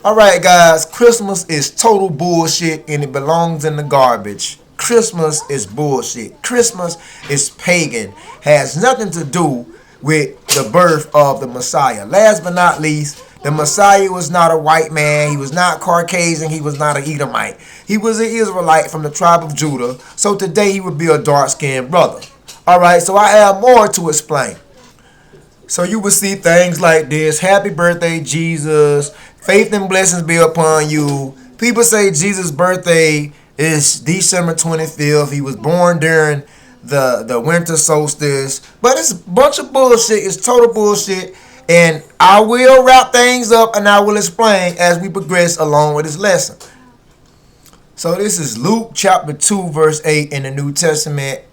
Alright guys, Christmas is total bullshit and it belongs in the garbage. Christmas is bullshit. Christmas is pagan. Has nothing to do with the birth of the Messiah. Last but not least, the Messiah was not a white man. He was not Caucasian. He was not an Edomite. He was an Israelite from the tribe of Judah. So today he would be a dark-skinned brother. Alright, so I have more to explain. So you will see things like this. Happy birthday, Jesus. Faith and blessings be upon you. People say Jesus' birthday is December 25th. He was born during the winter solstice. But it's a bunch of bullshit. It's total bullshit. And I will wrap things up and I will explain as we progress along with this lesson. So this is Luke chapter 2 verse 8 in the New Testament.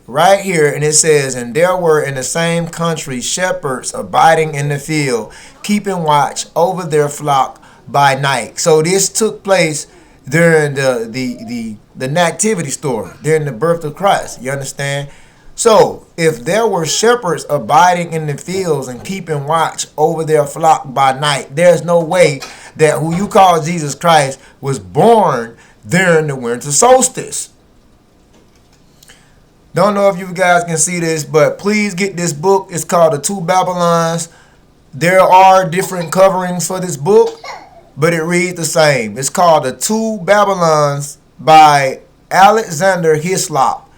Right here, and it says, and there were in the same country shepherds abiding in the field, keeping watch over their flock by night. So this took place during the nativity story, during the birth of Christ. You understand? So if there were shepherds abiding in the fields and keeping watch over their flock by night, there's no way that who you call Jesus Christ was born during the winter solstice. Don't know if you guys can see this, but please get this book. It's called The Two Babylons. There are different coverings for this book, but it reads the same. It's called The Two Babylons by Alexander Hislop.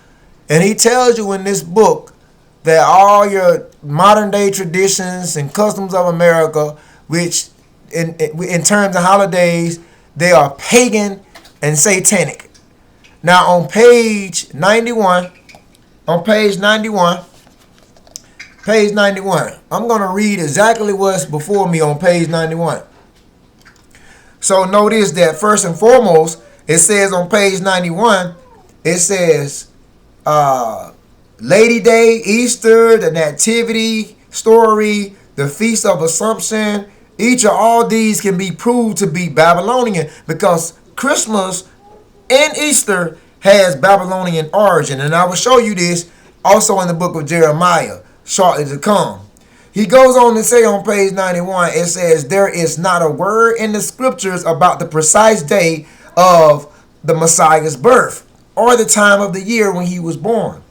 And he tells you in this book that all your modern day traditions and customs of America, which in terms of holidays, they are pagan and satanic. Now on page 91, I'm going to read exactly what's before me on page 91. So notice that first and foremost, it says on page 91, it says Lady Day, Easter, the Nativity story, the Feast of Assumption. Each of all these can be proved to be Babylonian because Christmas and Easter has Babylonian origin. And I will show you this also in the book of Jeremiah shortly to come. He goes on to say on page 91, it says, there is not a word in the scriptures about the precise day of the Messiah's birth or the time of the year when he was born.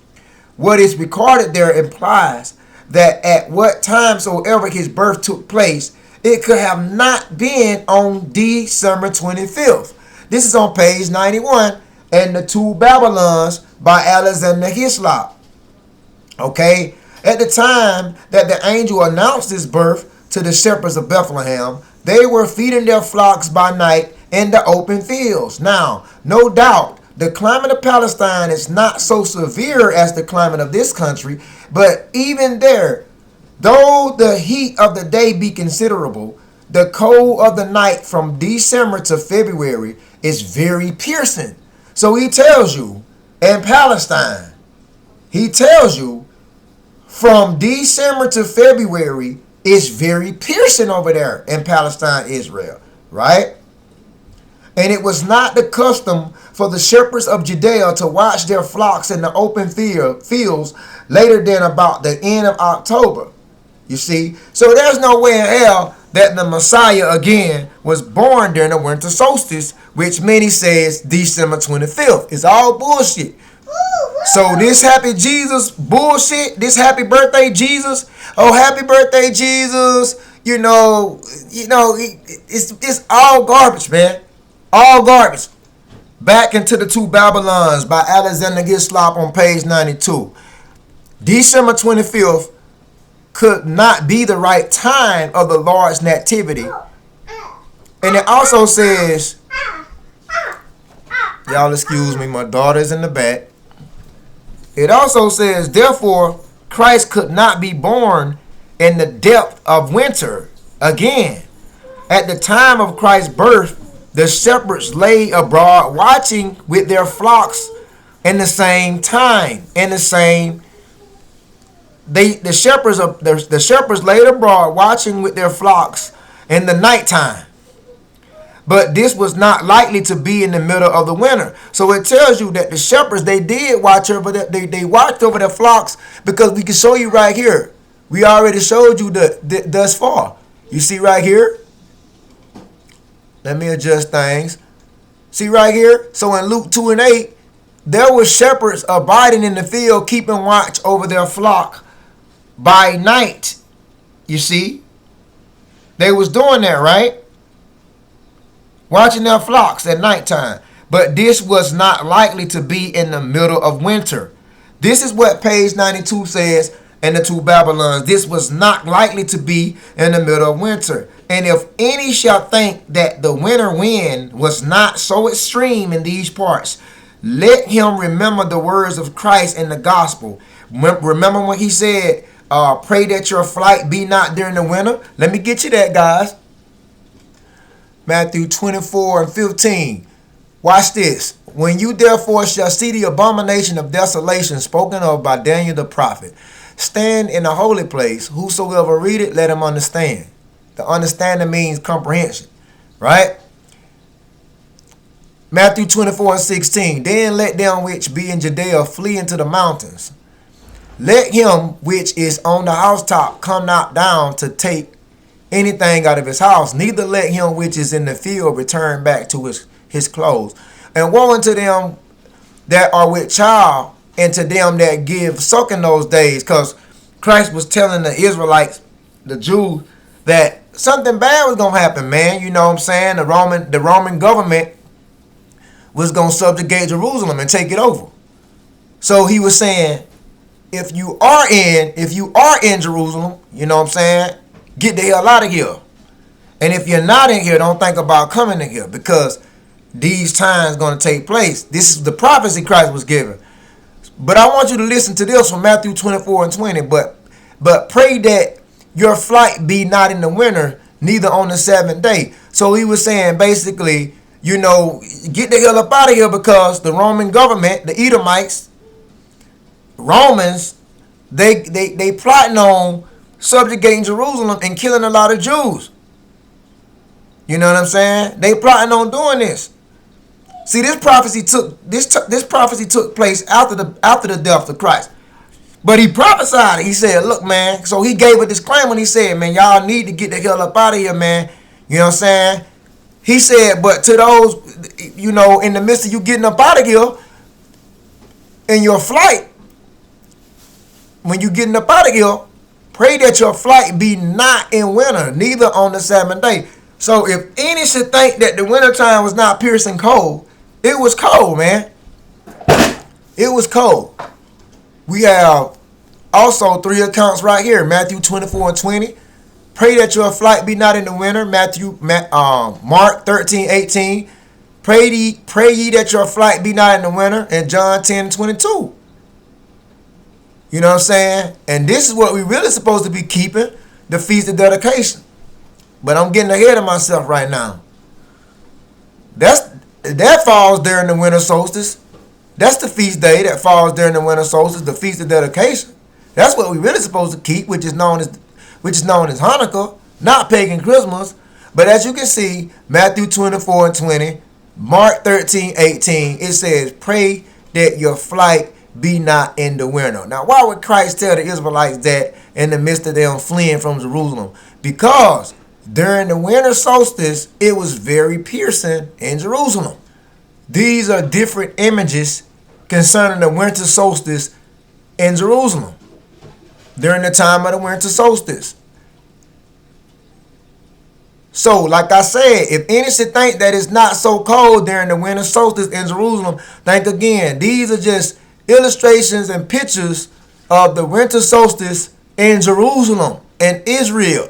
What is recorded there implies that at what time soever his birth took place, it could have not been on December 25th. This is on page 91 and The Two Babylons by Alexander Hislop. Okay, at the time that the angel announced his birth to the shepherds of Bethlehem, they were feeding their flocks by night in the open fields. Now, no doubt, the climate of Palestine is not so severe as the climate of this country, but even there, though the heat of the day be considerable, the cold of the night from December to February is very piercing. So he tells you in Palestine, he tells you from December to February is very piercing over there in Palestine, Israel, right? And it was not the custom for the shepherds of Judea to watch their flocks in the open fields later than about the end of October. You see? So there's no way in hell that the Messiah again was born during the winter solstice, which many says December 25th. It's all bullshit. So this happy Jesus bullshit, this happy birthday Jesus, oh happy birthday Jesus, it's all garbage, man. All garbage. Back into The Two Babylons by Alexander Hislop on page 92. December 25th could not be the right time of the Lord's nativity. And it also says, y'all excuse me, my daughter's in the back. It also says, therefore, Christ could not be born in the depth of winter again. At the time of Christ's birth, the shepherds lay abroad watching with their flocks in the same time, the shepherds laid abroad watching with their flocks in the nighttime. But this was not likely to be in the middle of the winter. So it tells you that the shepherds, they did watch over they watched over their flocks, because we can show you right here. We already showed you thus far. You see right here Let me adjust things. See right here? So in Luke 2 and 8, there were shepherds abiding in the field, keeping watch over their flock by night. You see? They was doing that, right? Watching their flocks at nighttime. But this was not likely to be in the middle of winter. This is what page 92 says in the two Babylons. This was not likely to be in the middle of winter. And if any shall think that the winter wind was not so extreme in these parts, let him remember the words of Christ in the gospel. Remember when he said, pray that your flight be not during the winter? Let me get you that, guys. Matthew 24 and 15. Watch this. When you therefore shall see the abomination of desolation spoken of by Daniel the prophet, stand in a holy place. Whosoever read it, let him understand. The understanding means comprehension, right? Matthew 24 and 16. Then let them which be in Judea flee into the mountains. Let him which is on the housetop come not down to take anything out of his house. Neither let him which is in the field return back to his clothes. And woe unto them that are with child, and to them that give suck in those days. Because Christ was telling the Israelites, the Jews, that something bad was going to happen, man. You know what I'm saying? The Roman government was going to subjugate Jerusalem and take it over. So he was saying, if you are in Jerusalem, you know what I'm saying, get the hell out of here. And if you're not in here, don't think about coming in here, because these times going to take place. This is the prophecy Christ was giving. But I want you to listen to this from Matthew 24 and 20. But pray that your flight be not in the winter, neither on the seventh day. So he was saying basically, you know, get the hell up out of here, because the Roman government, the Edomites, Romans, they plotting on subjugating Jerusalem and killing a lot of Jews. You know what I'm saying? They plotting on doing this. See, this prophecy took place after the death of Christ. But he prophesied it. He said, look, man. So he gave a disclaimer and he said, man, y'all need to get the hell up out of here, man. You know what I'm saying? He said, but to those, you know, in the midst of you getting up out of here, in your flight, when you getting up out of here, pray that your flight be not in winter, neither on the seventh day. So if any should think that the winter time was not piercing cold, it was cold, man. It was cold. We have also 3 accounts right here. Matthew 24 and 20. Pray that your flight be not in the winter. Mark 13, 18. Pray ye that your flight be not in the winter. And John 10, 22. You know what I'm saying? And this is what we really supposed to be keeping, the Feast of Dedication. But I'm getting ahead of myself right now. That falls during the winter solstice. That's the feast day that falls during the winter solstice, the Feast of Dedication. That's what we really supposed to keep, which is known as Hanukkah, not pagan Christmas. But as you can see, Matthew 24 and 20, Mark 13, 18, it says, pray that your flight be not in the winter. Now, why would Christ tell the Israelites that in the midst of them fleeing from Jerusalem? Because during the winter solstice, it was very piercing in Jerusalem. These are different images concerning the winter solstice in Jerusalem during the time of the winter solstice. So, like I said, if any should think that it's not so cold during the winter solstice in Jerusalem, think again. These are just illustrations and pictures of the winter solstice in Jerusalem and Israel.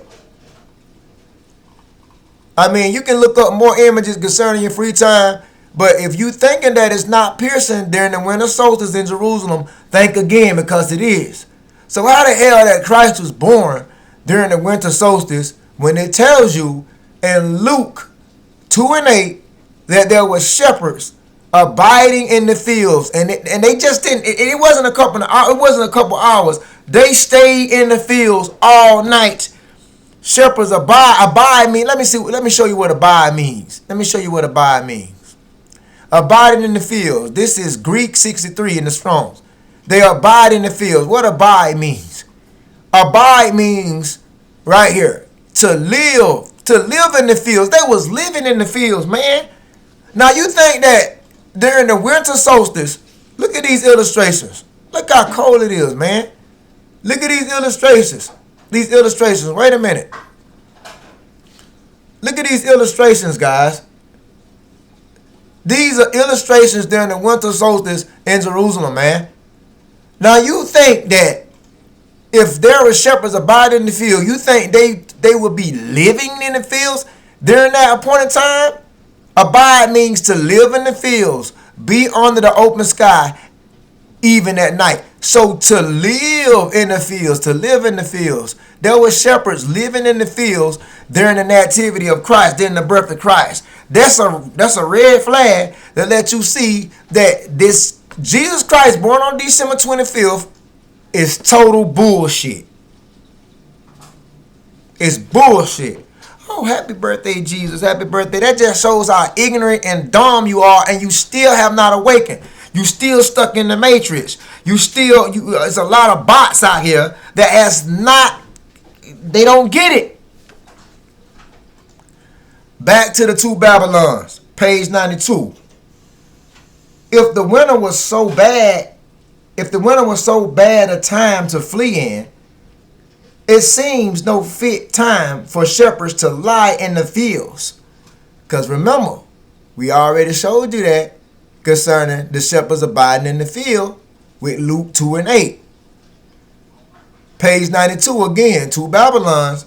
I mean, you can look up more images concerning your free time, but if you thinking that it's not piercing during the winter solstice in Jerusalem, think again, because it is. So how the hell that Christ was born during the winter solstice when it tells you in Luke 2 and 8 that there were shepherds abiding in the fields, and they just didn't. It wasn't a couple hours. They stayed in the fields all night. Shepherds abide mean. Let me show you what abide means. Let me show you what abide means. Abiding in the fields. This is Greek 63 in the Strong's. They abide in the fields. What abide means? Abide means right here to live to live in the fields. They was living in the fields, man. Now you think that during the winter solstice, look at these illustrations. Look how cold it is, man. Look at these illustrations. These illustrations. Wait a minute. Look at these illustrations, guys. These are illustrations during the winter solstice in Jerusalem, man. Now you think that if there were shepherds abiding in the field, you think they would be living in the fields during that appointed time? Abide means to live in the fields, be under the open sky, even at night. So to live in the fields, to live in the fields. There were shepherds living in the fields during the nativity of Christ, during the birth of Christ. That's a red flag that lets you see that this Jesus Christ born on December 25th is total bullshit. It's bullshit. Oh, happy birthday, Jesus. Happy birthday. That just shows how ignorant and dumb you are, and you still have not awakened. You still stuck in the matrix. There's a lot of bots out here that they don't get it. Back to the two Babylons, page 92. If the winter was so bad a time to flee in, it seems no fit time for shepherds to lie in the fields. Because remember, we already showed you that concerning the shepherds abiding in the field with Luke 2 and 8. Page 92 again, two Babylons.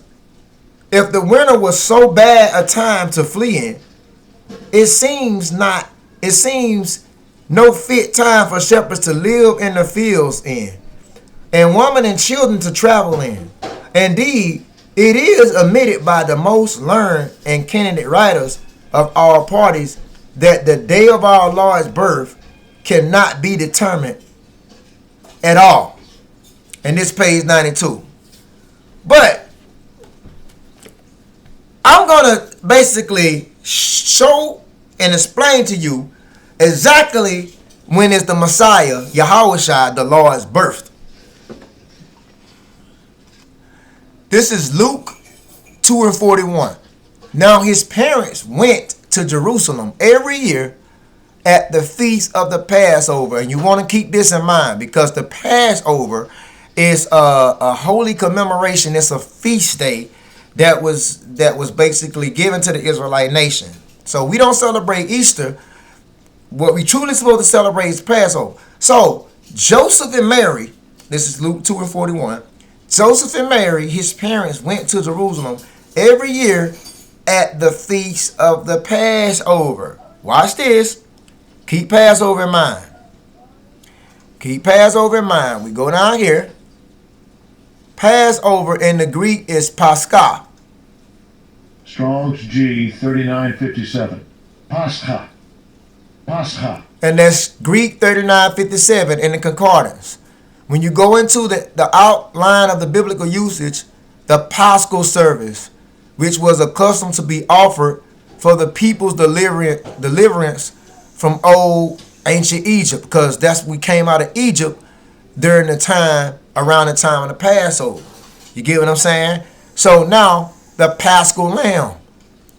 If the winter was so bad a time to flee in, it seems no fit time for shepherds to live in the fields in, and women and children to travel in. Indeed, it is admitted by the most learned and candid writers of all parties that the day of our Lord's birth cannot be determined at all. And this page 92. But I'm going to basically show and explain to you exactly when is the Messiah, Yahushua, the Lord's birth. This is Luke 2 and 41. Now his parents went to Jerusalem every year at the feast of the Passover. And you want to keep this in mind, because the Passover is a holy commemoration. It's a feast day that was basically given to the Israelite nation. So we don't celebrate Easter. What we truly supposed to celebrate is Passover. So Joseph and Mary, this is Luke 2 and 41. Joseph and Mary, his parents, went to Jerusalem every year at the feast of the Passover. Watch this. Keep Passover in mind. Keep Passover in mind. We go down here. Passover in the Greek is Pascha. Strong's G 3957. Pascha. Pascha. And that's Greek 3957 in the concordance. When you go into the outline of the biblical usage, the Paschal service, which was accustomed to be offered for the people's deliverance from old ancient Egypt, because we came out of Egypt around the time of the Passover. You get what I'm saying? So now the Paschal lamb,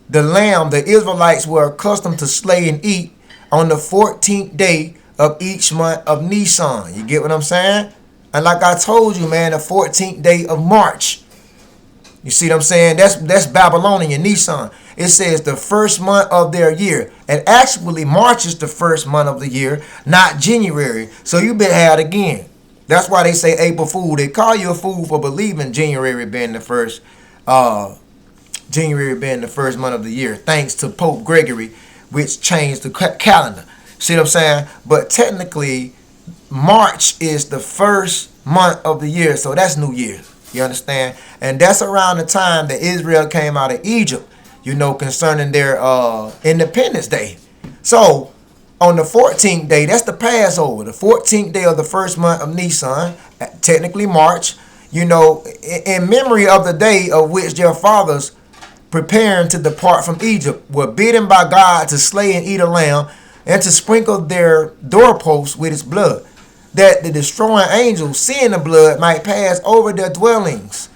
the Israelites were accustomed to slay and eat on the 14th day of each month of Nisan. You get what I'm saying? And like I told you, man, the 14th day of March. You see what I'm saying? That's Babylonian Nisan. It says the first month of their year. And actually, March is the first month of the year, not January. So you been had again. That's why they say April Fool. They call you a fool for believing January being the first month of the year, thanks to Pope Gregory, which changed the calendar. See what I'm saying? But technically, March is the first month of the year, so that's New Year's. You understand? And that's around the time that Israel came out of Egypt, concerning their Independence Day. So on the 14th day, that's the Passover, the 14th day of the first month of Nisan, technically March, in memory of the day of which their fathers, preparing to depart from Egypt, were bidden by God to slay and eat a lamb and to sprinkle their doorposts with its blood, that the destroying angels, seeing the blood, might pass over their dwellings.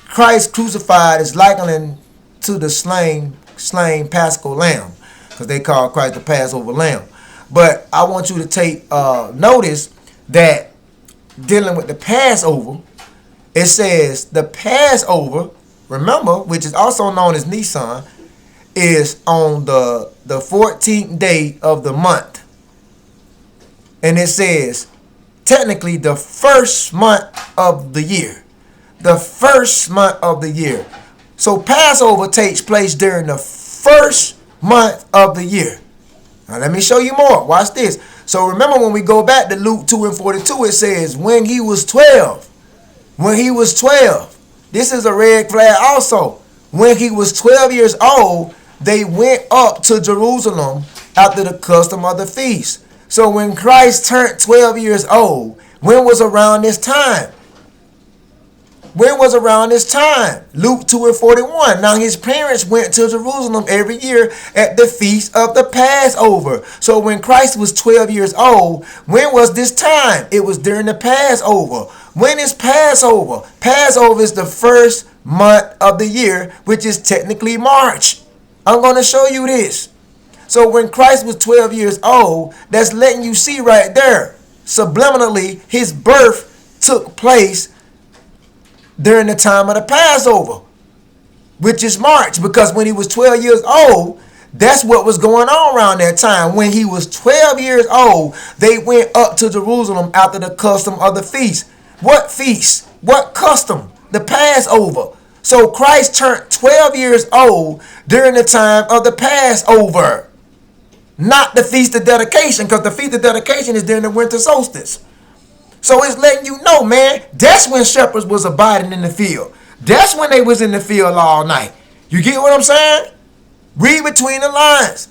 Christ crucified is likening to the slain Paschal lamb, because they call Christ the Passover lamb. But I want you to take notice that dealing with the Passover, it says the Passover, remember, which is also known as Nisan, is on the 14th day of the month. And it says, technically, the first month of the year. The first month of the year. So Passover takes place during the first month of the year. Now let me show you more. Watch this. So remember, when we go back to Luke 2 and 42, it says, when he was 12. When he was 12. This is a red flag also. When he was 12 years old, they went up to Jerusalem after the custom of the feast. So when Christ turned 12 years old, when was around this time? When was around this time? Luke 2 and 41. Now his parents went to Jerusalem every year at the feast of the Passover. So when Christ was 12 years old, when was this time? It was during the Passover. When is Passover? Passover is the first month of the year, which is technically March. I'm going to show you this. So when Christ was 12 years old, that's letting you see right there, subliminally, his birth took place during the time of the Passover, which is March, because when he was 12 years old, that's what was going on around that time. When he was 12 years old, they went up to Jerusalem after the custom of the feast. What feast? What custom? The Passover. So Christ turned 12 years old during the time of the Passover, not the Feast of Dedication, because the Feast of Dedication is during the winter solstice. So it's letting you know, man, that's when shepherds was abiding in the field. That's when they was in the field all night. You get what I'm saying? Read between the lines.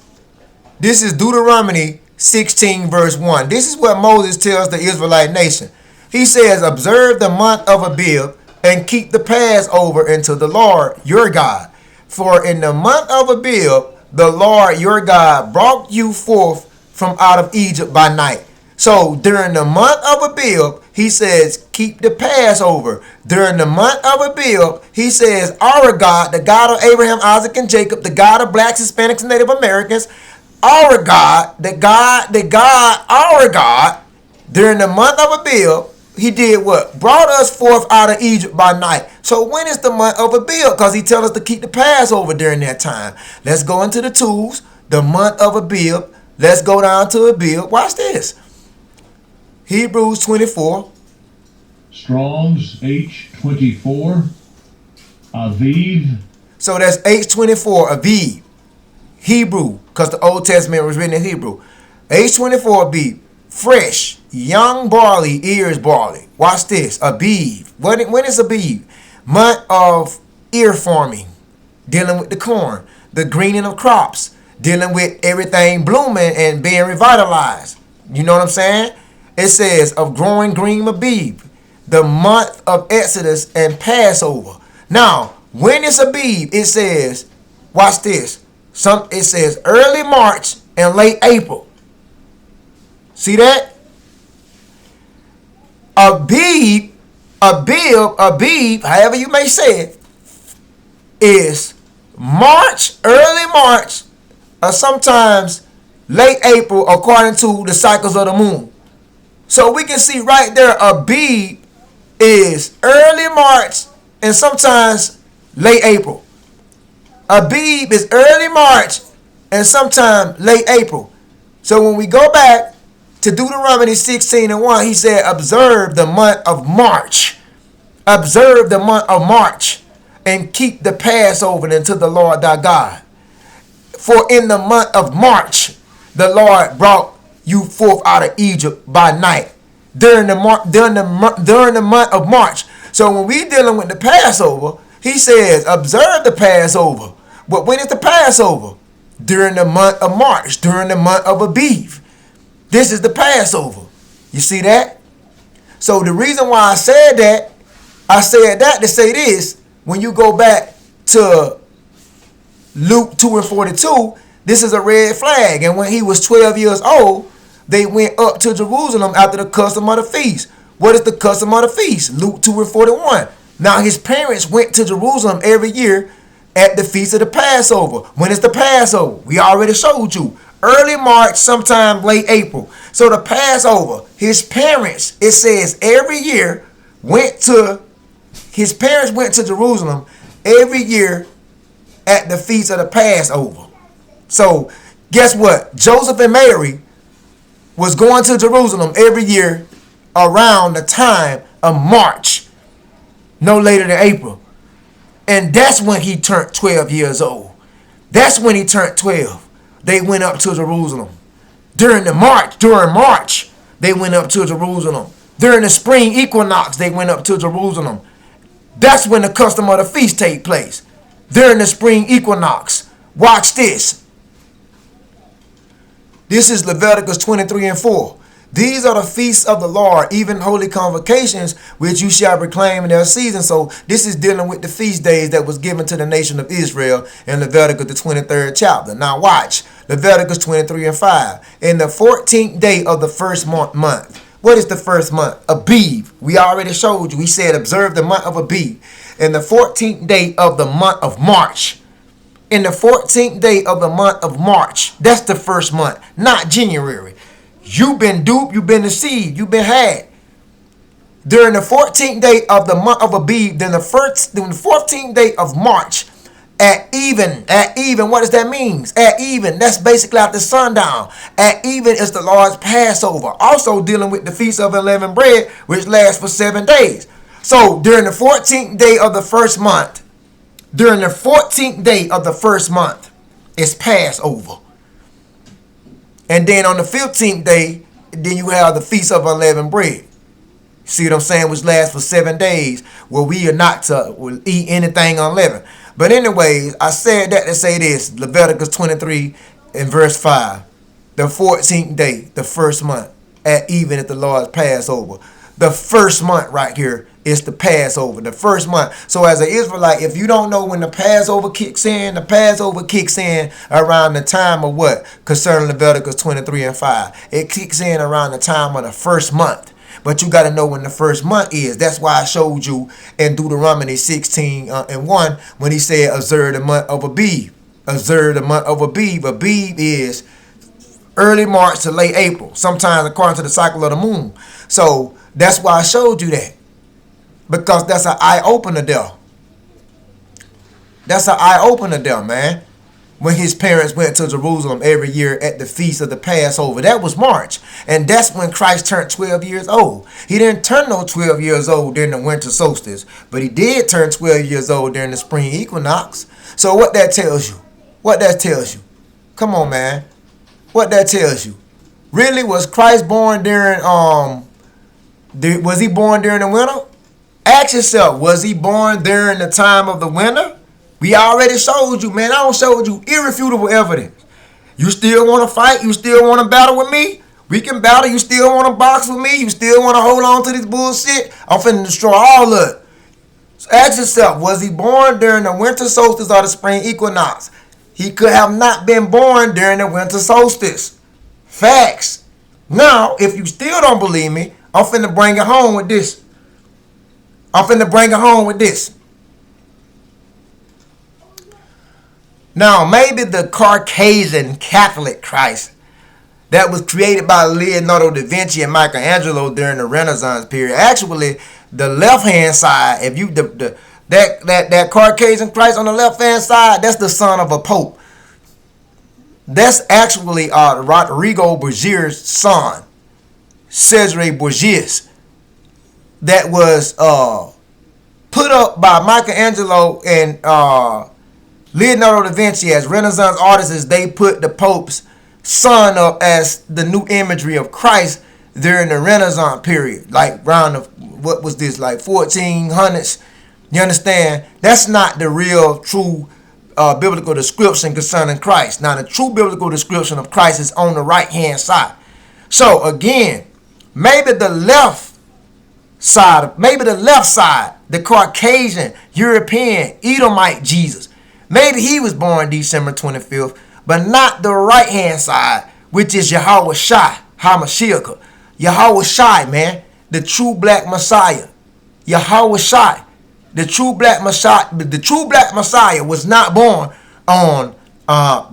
This is Deuteronomy 16 verse 1. This is what Moses tells the Israelite nation. He says, observe the month of Abib and keep the Passover unto the Lord your God. For in the month of Abib, the Lord your God brought you forth from out of Egypt by night. So during the month of Abib, he says, keep the Passover. During the month of Abib, he says, our God, the God of Abraham, Isaac, and Jacob, the God of blacks, Hispanics, and Native Americans, our God, our God, during the month of Abib, he did what? Brought us forth out of Egypt by night. So when is the month of Abib? Because he tells us to keep the Passover during that time. Let's go into the tools. The month of Abib. Let's go down to Abib. Watch this. Hebrews 24. Strong's H24. Aviv. So that's H24, Aviv. Hebrew, because the Old Testament was written in Hebrew. H24, Aviv. Fresh, young barley, ears barley. Watch this. Aviv. When is Aviv? Month of ear forming. Dealing with the corn. The greening of crops. Dealing with everything blooming and being revitalized. You know what I'm saying? It says of growing green Abib, the month of Exodus and Passover. Now, when it's Abib, it says, watch this. It says early March and late April. See that? Abib, however you may say it, is March, early March, or sometimes late April, according to the cycles of the moon. So we can see right there, Abib is early March and sometimes late April. Abib is early March and sometimes late April. So when we go back to Deuteronomy 16 and 1, he said, observe the month of March. Observe the month of March and keep the Passover unto the Lord thy God. For in the month of March, the Lord brought you forth out of Egypt by night during the month of March. So when we dealing with the Passover, he says, observe the Passover. But when is the Passover? During the month of March, during the month of Abib. This is the Passover. You see that? So the reason why I said that to say this, when you go back to Luke 2 and 42, this is a red flag. And when he was 12 years old, they went up to Jerusalem after the custom of the feast. What is the custom of the feast? Luke 2 and 41. Now his parents went to Jerusalem every year at the feast of the Passover. When is the Passover? We already showed you. Early March, sometime late April. So the Passover, his parents, it says every year, his parents went to Jerusalem every year at the feast of the Passover. So guess what? Joseph and Mary was going to Jerusalem every year around the time of March, no later than April. And that's when he turned 12 years old. That's when he turned 12. They went up to Jerusalem. During March, they went up to Jerusalem. During the spring equinox, they went up to Jerusalem. That's when the custom of the feast take place. During the spring equinox. Watch this. This is Leviticus 23 and 4. These are the feasts of the Lord, even holy convocations, which you shall proclaim in their season. So this is dealing with the feast days that was given to the nation of Israel in Leviticus the 23rd chapter. Now watch, Leviticus 23 and 5. In the 14th day of the first month. What is the first month? Abib. We already showed you. We said observe the month of Abib. In the 14th day of the month of March. In the 14th day of the month of March. That's the first month, not January. You've been duped, you've been deceived, you've been had. During the 14th day of the month of Abib, then the 14th day of March, at even, what does that mean? At even, that's basically after sundown. At even is the Lord's Passover. Also dealing with the Feast of Unleavened Bread, which lasts for 7 days. So during the 14th day of the first month, it's Passover. And then on the 15th day, then you have the Feast of Unleavened Bread. See what I'm saying? Which lasts for 7 days, where we are not to eat anything unleavened. But anyways, I said that to say this. Leviticus 23 and verse 5. The 14th day, the first month, at even at the Lord's Passover. The first month right here is the Passover, the first month. So as an Israelite, if you don't know when the Passover kicks in, the Passover kicks in around the time of what? Concerning Leviticus 23 and 5. It kicks in around the time of the first month. But you got to know when the first month is. That's why I showed you in Deuteronomy 16 and 1 when he said observe the month of Abib. Observe the month of Abib. Abib is early March to late April, sometimes according to the cycle of the moon. So that's why I showed you that. Because that's an eye-opener there. That's an eye-opener there, man. When his parents went to Jerusalem every year at the feast of the Passover. That was March. And that's when Christ turned 12 years old. He didn't turn no 12 years old during the winter solstice. But he did turn 12 years old during the spring equinox. So what that tells you? What that tells you? Come on, man. What that tells you? Really, was Christ born during, was he born during the winter? Ask yourself, was he born during the time of the winter? We already showed you, man. I showed you irrefutable evidence. You still want to fight? You still want to battle with me? We can battle. You still want to box with me? You still want to hold on to this bullshit? I'm finna destroy all of it. So ask yourself, was he born during the winter solstice or the spring equinox? He could have not been born during the winter solstice. Facts. Now, if you still don't believe me, I'm finna bring it home with this. Now, maybe the Caucasian Catholic Christ that was created by Leonardo da Vinci and Michelangelo during the Renaissance period. Actually, the left-hand side, if you that Caucasian Christ on the left-hand side, that's the son of a pope. That's actually Rodrigo Borgia's son, Cesare Borgia, that was put up by Michelangelo and Leonardo da Vinci as Renaissance artists. They put the Pope's son up as the new imagery of Christ during the Renaissance period, like around what was this, like 1400s. You understand? That's not the real, true biblical description concerning Christ. Now, the true biblical description of Christ is on the right-hand side. So, again, maybe the left side, the Caucasian, European, Edomite Jesus, maybe he was born December 25th, but not the right-hand side, which is Yahweh Shai, HaMashiach. Yahweh Shai, man, the true black Messiah. Yahweh Shai. The true black Messiah was not born on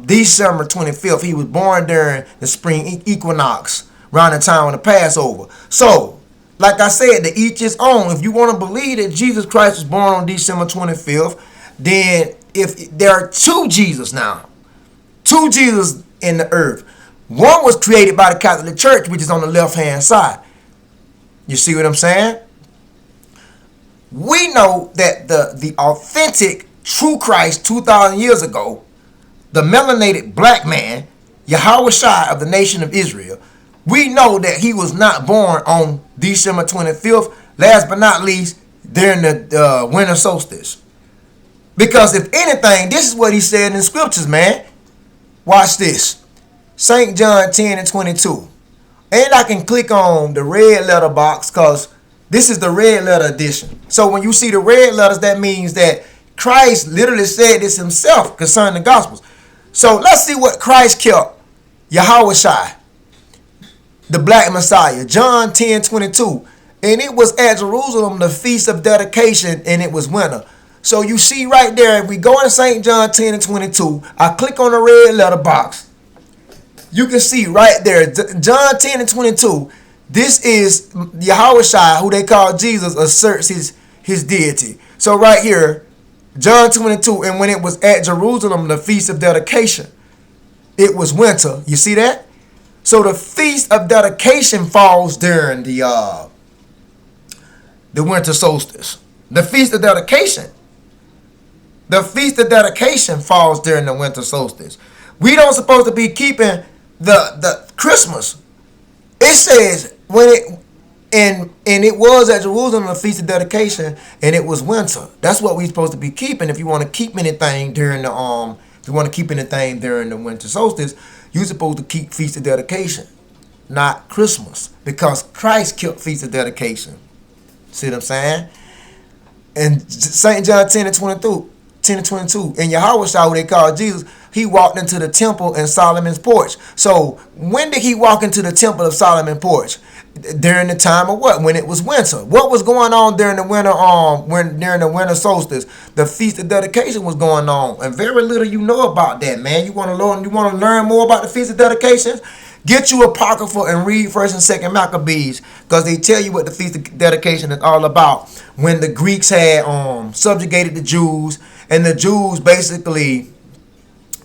December 25th. He was born during the spring equinox, around the time of the Passover. So, like I said, to each his own. If you want to believe that Jesus Christ was born on December 25th, then if there are two Jesus now, two Jesus in the earth. One was created by the Catholic Church, which is on the left-hand side. You see what I'm saying? We know that the authentic, true Christ 2,000 years ago, the melanated black man, Yahweh Shai of the nation of Israel, we know that he was not born on December 25th, last but not least, during the winter solstice. Because if anything, this is what he said in the scriptures, man. Watch this. St. John 10 and 22. And I can click on the red letter box because this is the red letter edition. So when you see the red letters, that means that Christ literally said this himself concerning the Gospels. So let's see what Christ kept. Yahweh Shai, the black Messiah. John 10, 22. And it was at Jerusalem the feast of dedication, and it was winter. So you see right there, if we go into St. John 10 and 22, I click on the red letter box. You can see right there, John 10 and 22, this is Yahweh Shai, who they call Jesus, asserts his deity. So right here, John 22, and when it was at Jerusalem, the feast of dedication, it was winter. You see that? So the feast of dedication falls during the winter solstice. The feast of dedication. The feast of dedication falls during the winter solstice. We don't supposed to be keeping the Christmas. It says when it was at Jerusalem the feast of dedication, and it was winter. That's what we're supposed to be keeping. If you want to keep anything during the winter solstice, you're supposed to keep feast of dedication, not Christmas, because Christ kept feast of dedication. See what I'm saying? And St. John 10 and 22. 10 and 22. And Yahweh Shai, who they call Jesus, he walked into the temple in Solomon's porch. So when did he walk into the temple of Solomon's porch? During the time of what? When it was winter. What was going on during the winter? During the winter solstice, the feast of dedication was going on, and very little you know about that, man. You want to learn more about the feast of dedication? Get you Apocrypha and read First and Second Maccabees, because they tell you what the feast of dedication is all about. When the Greeks had subjugated the Jews, and the Jews basically,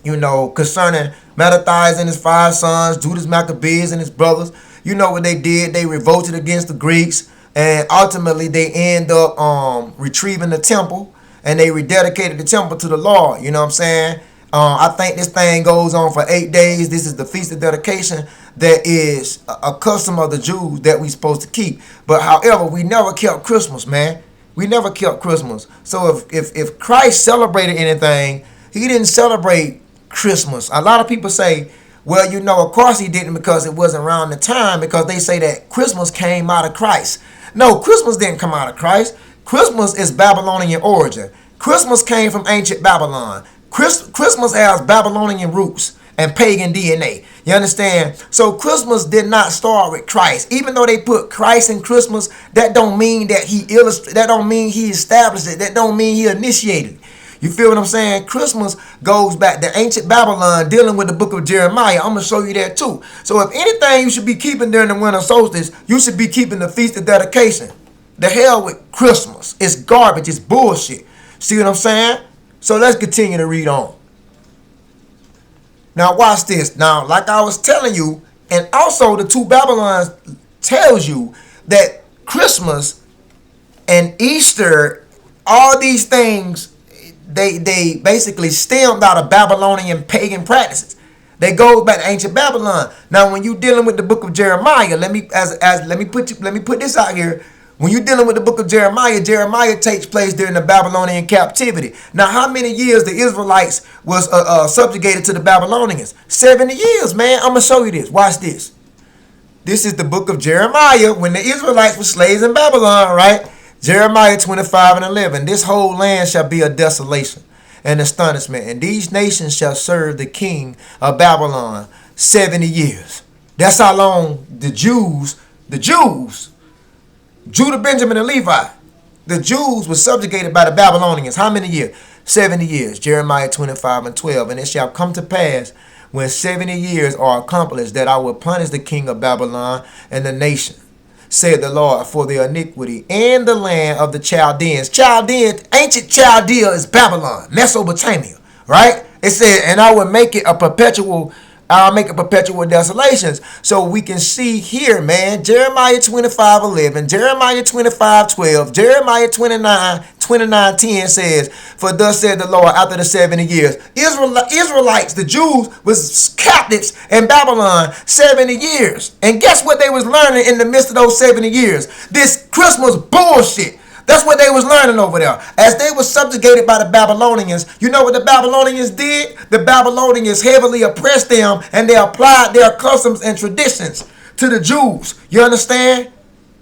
concerning Mattathias and his 5 sons, Judas Maccabees and his brothers, you know what they did? They revolted against the Greeks, and ultimately they end up retrieving the temple, and they rededicated the temple to the Lord. You know what I'm saying? I think this thing goes on for 8 days. This is the Feast of Dedication that is a custom of the Jews that we supposed to keep. But however, we never kept Christmas, man. We never kept Christmas. So if Christ celebrated anything, he didn't celebrate Christmas. A lot of people say, well, of course he didn't, because it wasn't around the time, because they say that Christmas came out of Christ. No, Christmas didn't come out of Christ. Christmas is Babylonian origin. Christmas came from ancient Babylon. Christmas has Babylonian roots and pagan DNA. You understand? So Christmas did not start with Christ. Even though they put Christ in Christmas, that don't mean that that don't mean he established it. That don't mean he initiated it. You feel what I'm saying? Christmas goes back to ancient Babylon, dealing with the book of Jeremiah. I'm going to show you that too. So if anything you should be keeping during the winter solstice, you should be keeping the Feast of Dedication. The hell with Christmas. It's garbage. It's bullshit. See what I'm saying? So let's continue to read on. Now watch this. Now, like I was telling you, and also the two Babylons tells you that Christmas and Easter, all these things, they basically stemmed out of Babylonian pagan practices. They go back to ancient Babylon. Now, when you're dealing with the book of Jeremiah, let me put this out here. When you're dealing with the book of Jeremiah, Jeremiah takes place during the Babylonian captivity. Now, how many years the Israelites was subjugated to the Babylonians? 70 years, man. I'm going to show you this. Watch this. This is the book of Jeremiah when the Israelites were slaves in Babylon, right? Jeremiah 25 and 11. This whole land shall be a desolation and astonishment, and these nations shall serve the king of Babylon 70 years. That's how long the Jews, Judah, Benjamin, and Levi, The Jews were subjugated by the Babylonians. How many years? 70 years. Jeremiah 25:12. And it shall come to pass when 70 years are accomplished that I will punish the king of Babylon and the nation, said the Lord, for their iniquity and the land of the Chaldeans. Chaldeans, ancient Chaldea is Babylon, Mesopotamia, right? It said, and I will make it a perpetual, I'll make a perpetual desolations. So we can see here, man, Jeremiah 25:11, Jeremiah 25:12, Jeremiah 29:10 says, for thus said the Lord, after the 70 years, Israelites, the Jews, was captives in Babylon 70 years. And guess what they was learning in the midst of those 70 years? This Christmas bullshit. That's what they was learning over there. As they were subjugated by the Babylonians, you know what the Babylonians did? The Babylonians heavily oppressed them, and they applied their customs and traditions to the Jews. You understand?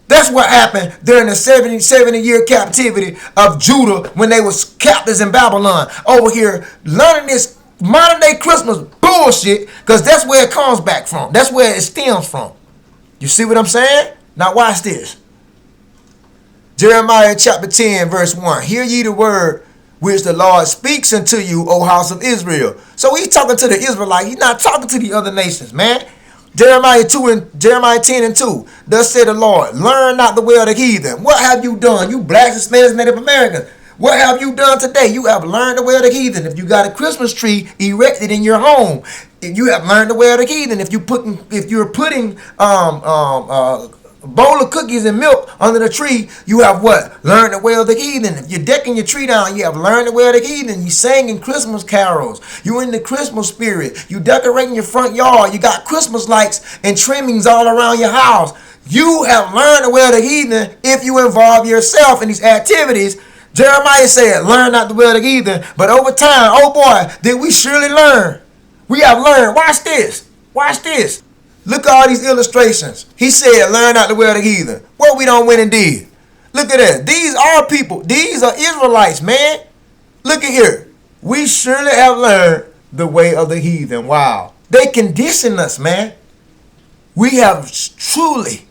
That's what happened during the 70-year captivity of Judah when they was captives in Babylon. Over here, learning this modern day Christmas bullshit, because that's where it comes back from. That's where it stems from. You see what I'm saying? Now watch this. Jeremiah chapter 10 verse 1. Hear ye the word which the Lord speaks unto you, O house of Israel. So he's talking to the Israelites. He's not talking to the other nations, man. Jeremiah 10:2. Thus said the Lord, learn not the way of the heathen. What have you done, you blacks, Hispanics, Native Americans? What have you done today? You have learned the way of the heathen. If you got a Christmas tree erected in your home, you have learned the way of the heathen. If you're putting a bowl of cookies and milk under the tree, you have what? Learned the way of the heathen. If you're decking your tree down, you have learned the way of the heathen. You singing Christmas carols. You in the Christmas spirit. You decorating your front yard. You got Christmas lights and trimmings all around your house. You have learned the way of the heathen if you involve yourself in these activities. Jeremiah said, learn not the way of the heathen. But over time, oh boy, did we surely learn. We have learned. Watch this. Watch this. Look at all these illustrations. He said, learn not the way of the heathen. What we don't win and did. Look at that. These are people. These are Israelites, man. Look at here. We surely have learned the way of the heathen. Wow. They condition us, man. We have truly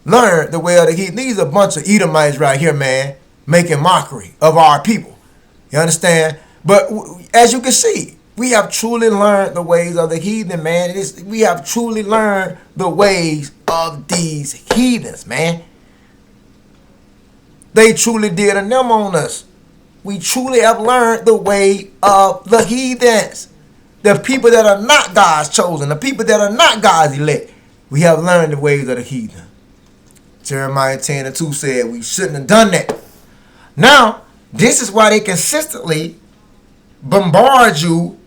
learned the way of the heathen. These are a bunch of Edomites right here, man, making mockery of our people. You understand? But as you can see, we have truly learned the ways of the heathen, man. We have truly learned the ways of these heathens, man. They truly did a number on us. We truly have learned the way of the heathens. The people that are not God's chosen, the people that are not God's elect. We have learned the ways of the heathen. Jeremiah 10:2 said we shouldn't have done that. Now, this is why they consistently bombard you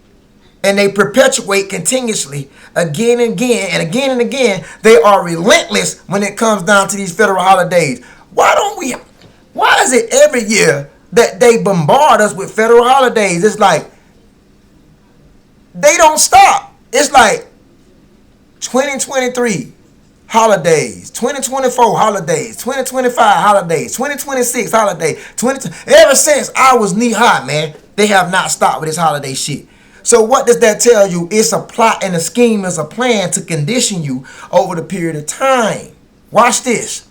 and they perpetuate continuously again and again and again and again. They are relentless when it comes down to these federal holidays. Why is it every year that they bombard us with federal holidays? It's like they don't stop. It's like 2023 holidays, 2024 holidays, 2025 holidays, 2026 holidays, ever since I was knee high, man, they have not stopped with this holiday shit. So what does that tell you? It's a plot and a scheme, it's a plan to condition you over the period of time. Watch this.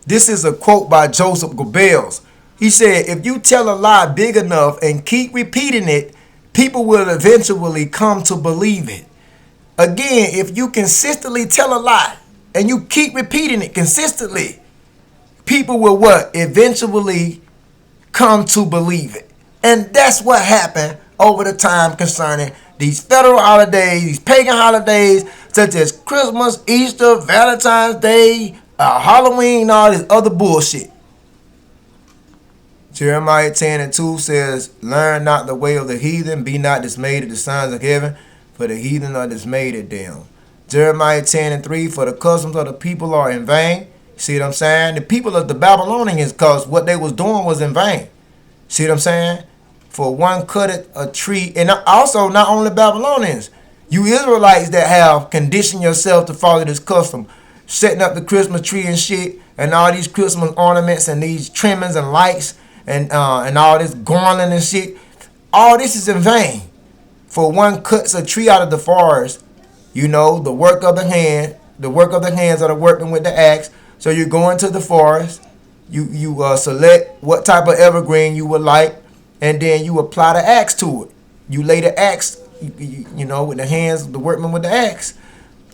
This is a quote by Joseph Goebbels. He said, if you tell a lie big enough and keep repeating it, people will eventually come to believe it. Again, if you consistently tell a lie and you keep repeating it consistently, people will what? Eventually come to believe it. And that's what happened over the time concerning these federal holidays, these pagan holidays, such as Christmas, Easter, Valentine's Day, Halloween, all this other bullshit. Jeremiah 10:2 says, learn not the way of the heathen, be not dismayed at the signs of heaven, for the heathen are dismayed at them. Jeremiah 10:3, for the customs of the people are in vain. See what I'm saying? The people of the Babylonians, because what they was doing was in vain. See what I'm saying? For one cutteth a tree, and also not only Babylonians, you Israelites that have conditioned yourself to follow this custom, setting up the Christmas tree and shit, and all these Christmas ornaments and these trimmings and lights and all this garland and shit. All this is in vain. For one cuts a tree out of the forest, you know, the work of the hand, the work of the hands are the workmen with the axe. So you go into the forest, You select what type of evergreen you would like, and then you apply the axe to it. You lay the axe, with the hands of the workman with the axe.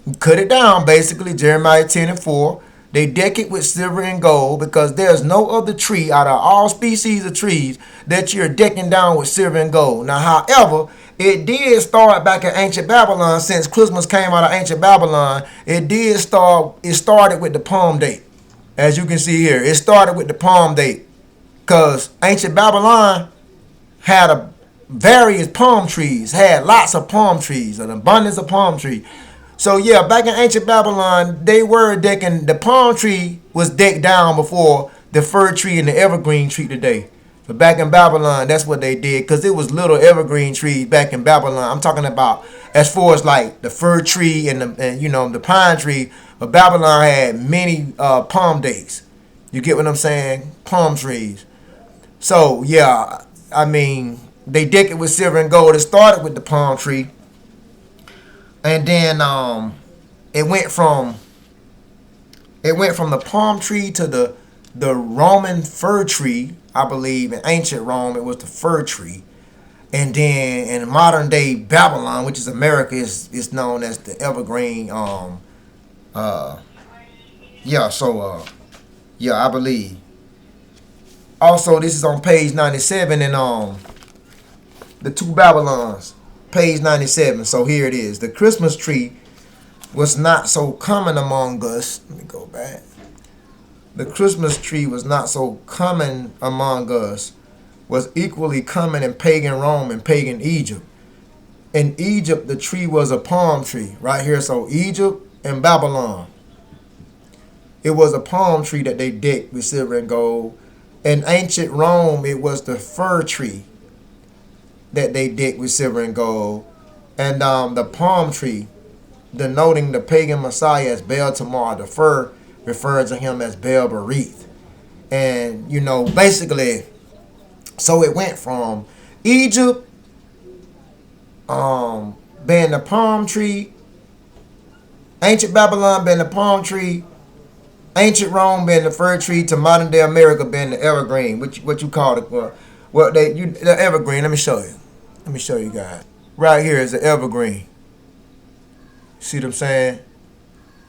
You cut it down, basically, Jeremiah 10:4. They deck it with silver and gold because there's no other tree out of all species of trees that you're decking down with silver and gold. Now, however, it did start back in ancient Babylon. Since Christmas came out of ancient Babylon, it started with the palm date. As you can see here, it started with the palm date because ancient Babylon had a various palm trees, had lots of palm trees, an abundance of palm trees. So yeah, back in ancient Babylon, they were decking, the palm tree was decked down before the fir tree and the evergreen tree today. But back in Babylon, that's what they did, because it was little evergreen trees back in Babylon. I'm talking about as far as like the fir tree and the pine tree. But Babylon had many palm dates. You get what I'm saying? Palm trees. So yeah, I mean, they deck it with silver and gold. It started with the palm tree, and then it went from the palm tree to the Roman fir tree. I believe in ancient Rome it was the fir tree, and then in modern day Babylon, which is America, is known as the evergreen. Yeah. So I believe. Also, this is on page 97 in the Two Babylons, page 97. So here it is. The Christmas tree was not so common among us. Let me go back. The Christmas tree was not so common among us, was equally common in pagan Rome and pagan Egypt. In Egypt, the tree was a palm tree, right here. So Egypt and Babylon, it was a palm tree that they decked with silver and gold. In ancient Rome, it was the fir tree that they decked with silver and gold. And the palm tree, denoting the pagan Messiah as Baal Tamar, the fir referred to him as Baal Berith. And, basically, so it went from Egypt being the palm tree, ancient Babylon being the palm tree, ancient Rome being the fir tree, to modern day America being the evergreen. What you call it? The evergreen. Let me show you. Let me show you guys. Right here is the evergreen. See what I'm saying?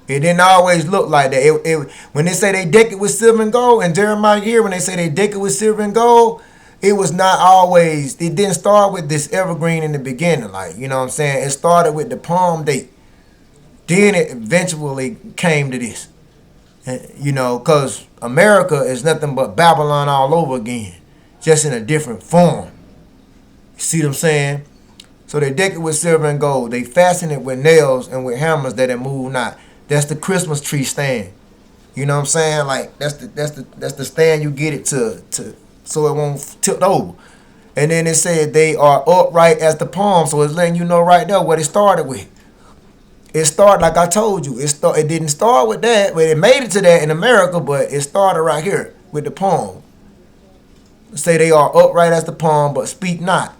It didn't always look like that. When they say they deck it with silver and gold, and Jeremiah here, when they say they deck it with silver and gold, it was not always. It didn't start with this evergreen in the beginning, like, you know what I'm saying. It started with the palm date. Then it eventually came to this. Because America is nothing but Babylon all over again, just in a different form. You see what I'm saying? So they deck it with silver and gold. They fasten it with nails and with hammers that it move not. That's the Christmas tree stand. You know what I'm saying? Like that's the stand you get it to so it won't tilt over. And then it said they are upright as the palm. So it's letting you know right there what it started with. It started, like I told you, it didn't start with that, but it made it to that in America, but it started right here with the palm. Say they are upright as the palm, but speak not.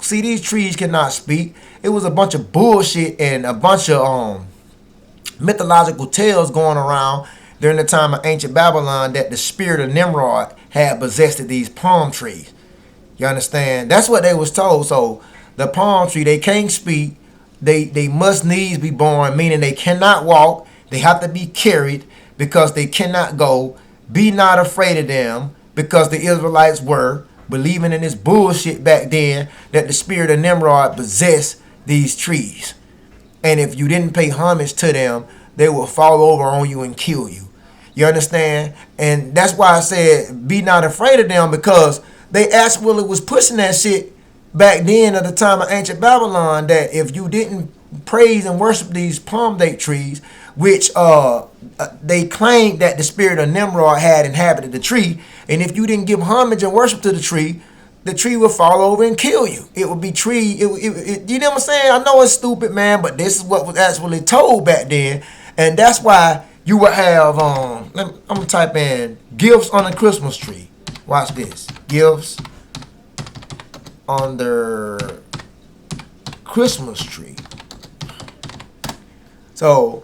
See, these trees cannot speak. It was a bunch of bullshit and a bunch of mythological tales going around during the time of ancient Babylon that the spirit of Nimrod had possessed these palm trees. You understand? That's what they was told. So the palm tree, they can't speak. They must needs be born, meaning they cannot walk. They have to be carried because they cannot go. Be not afraid of them, because the Israelites were believing in this bullshit back then that the spirit of Nimrod possessed these trees. And if you didn't pay homage to them, they will fall over on you and kill you. You understand? And that's why I said be not afraid of them, because they actually was pushing that shit back then at the time of ancient Babylon, that if you didn't praise and worship these palm date trees, which they claimed that the spirit of Nimrod had inhabited the tree, and if you didn't give homage and worship to the tree would fall over and kill you. It would be you know what I'm saying? I know it's stupid, man, but this is what was actually told back then. And that's why you would have, I'm going to type in gifts on the Christmas tree. Watch this. Gifts on the Christmas tree. So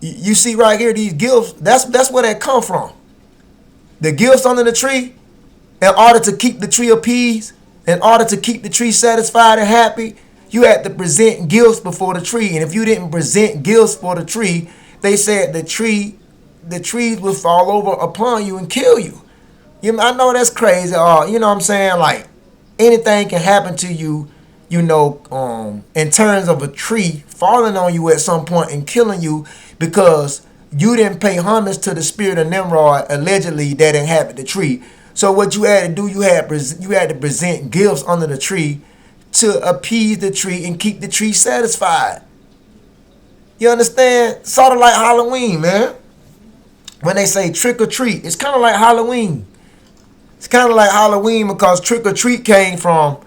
you see right here, these gifts, that's where they come from. the gifts under the tree, in order to keep the tree appeased, in order to keep the tree satisfied and happy, you had to present gifts before the tree. And if you didn't present gifts for the tree, they said the trees would fall over upon you and kill you. I know that's crazy. You know what I'm saying? Like, anything can happen to you, in terms of a tree falling on you at some point and killing you because you didn't pay homage to the spirit of Nimrod, allegedly, that inhabited the tree. So what you had to do, you had to present gifts under the tree to appease the tree and keep the tree satisfied. You understand? Sort of like Halloween, man. When they say trick or treat, it's kind of like Halloween. It's kind of like Halloween because trick or treat came from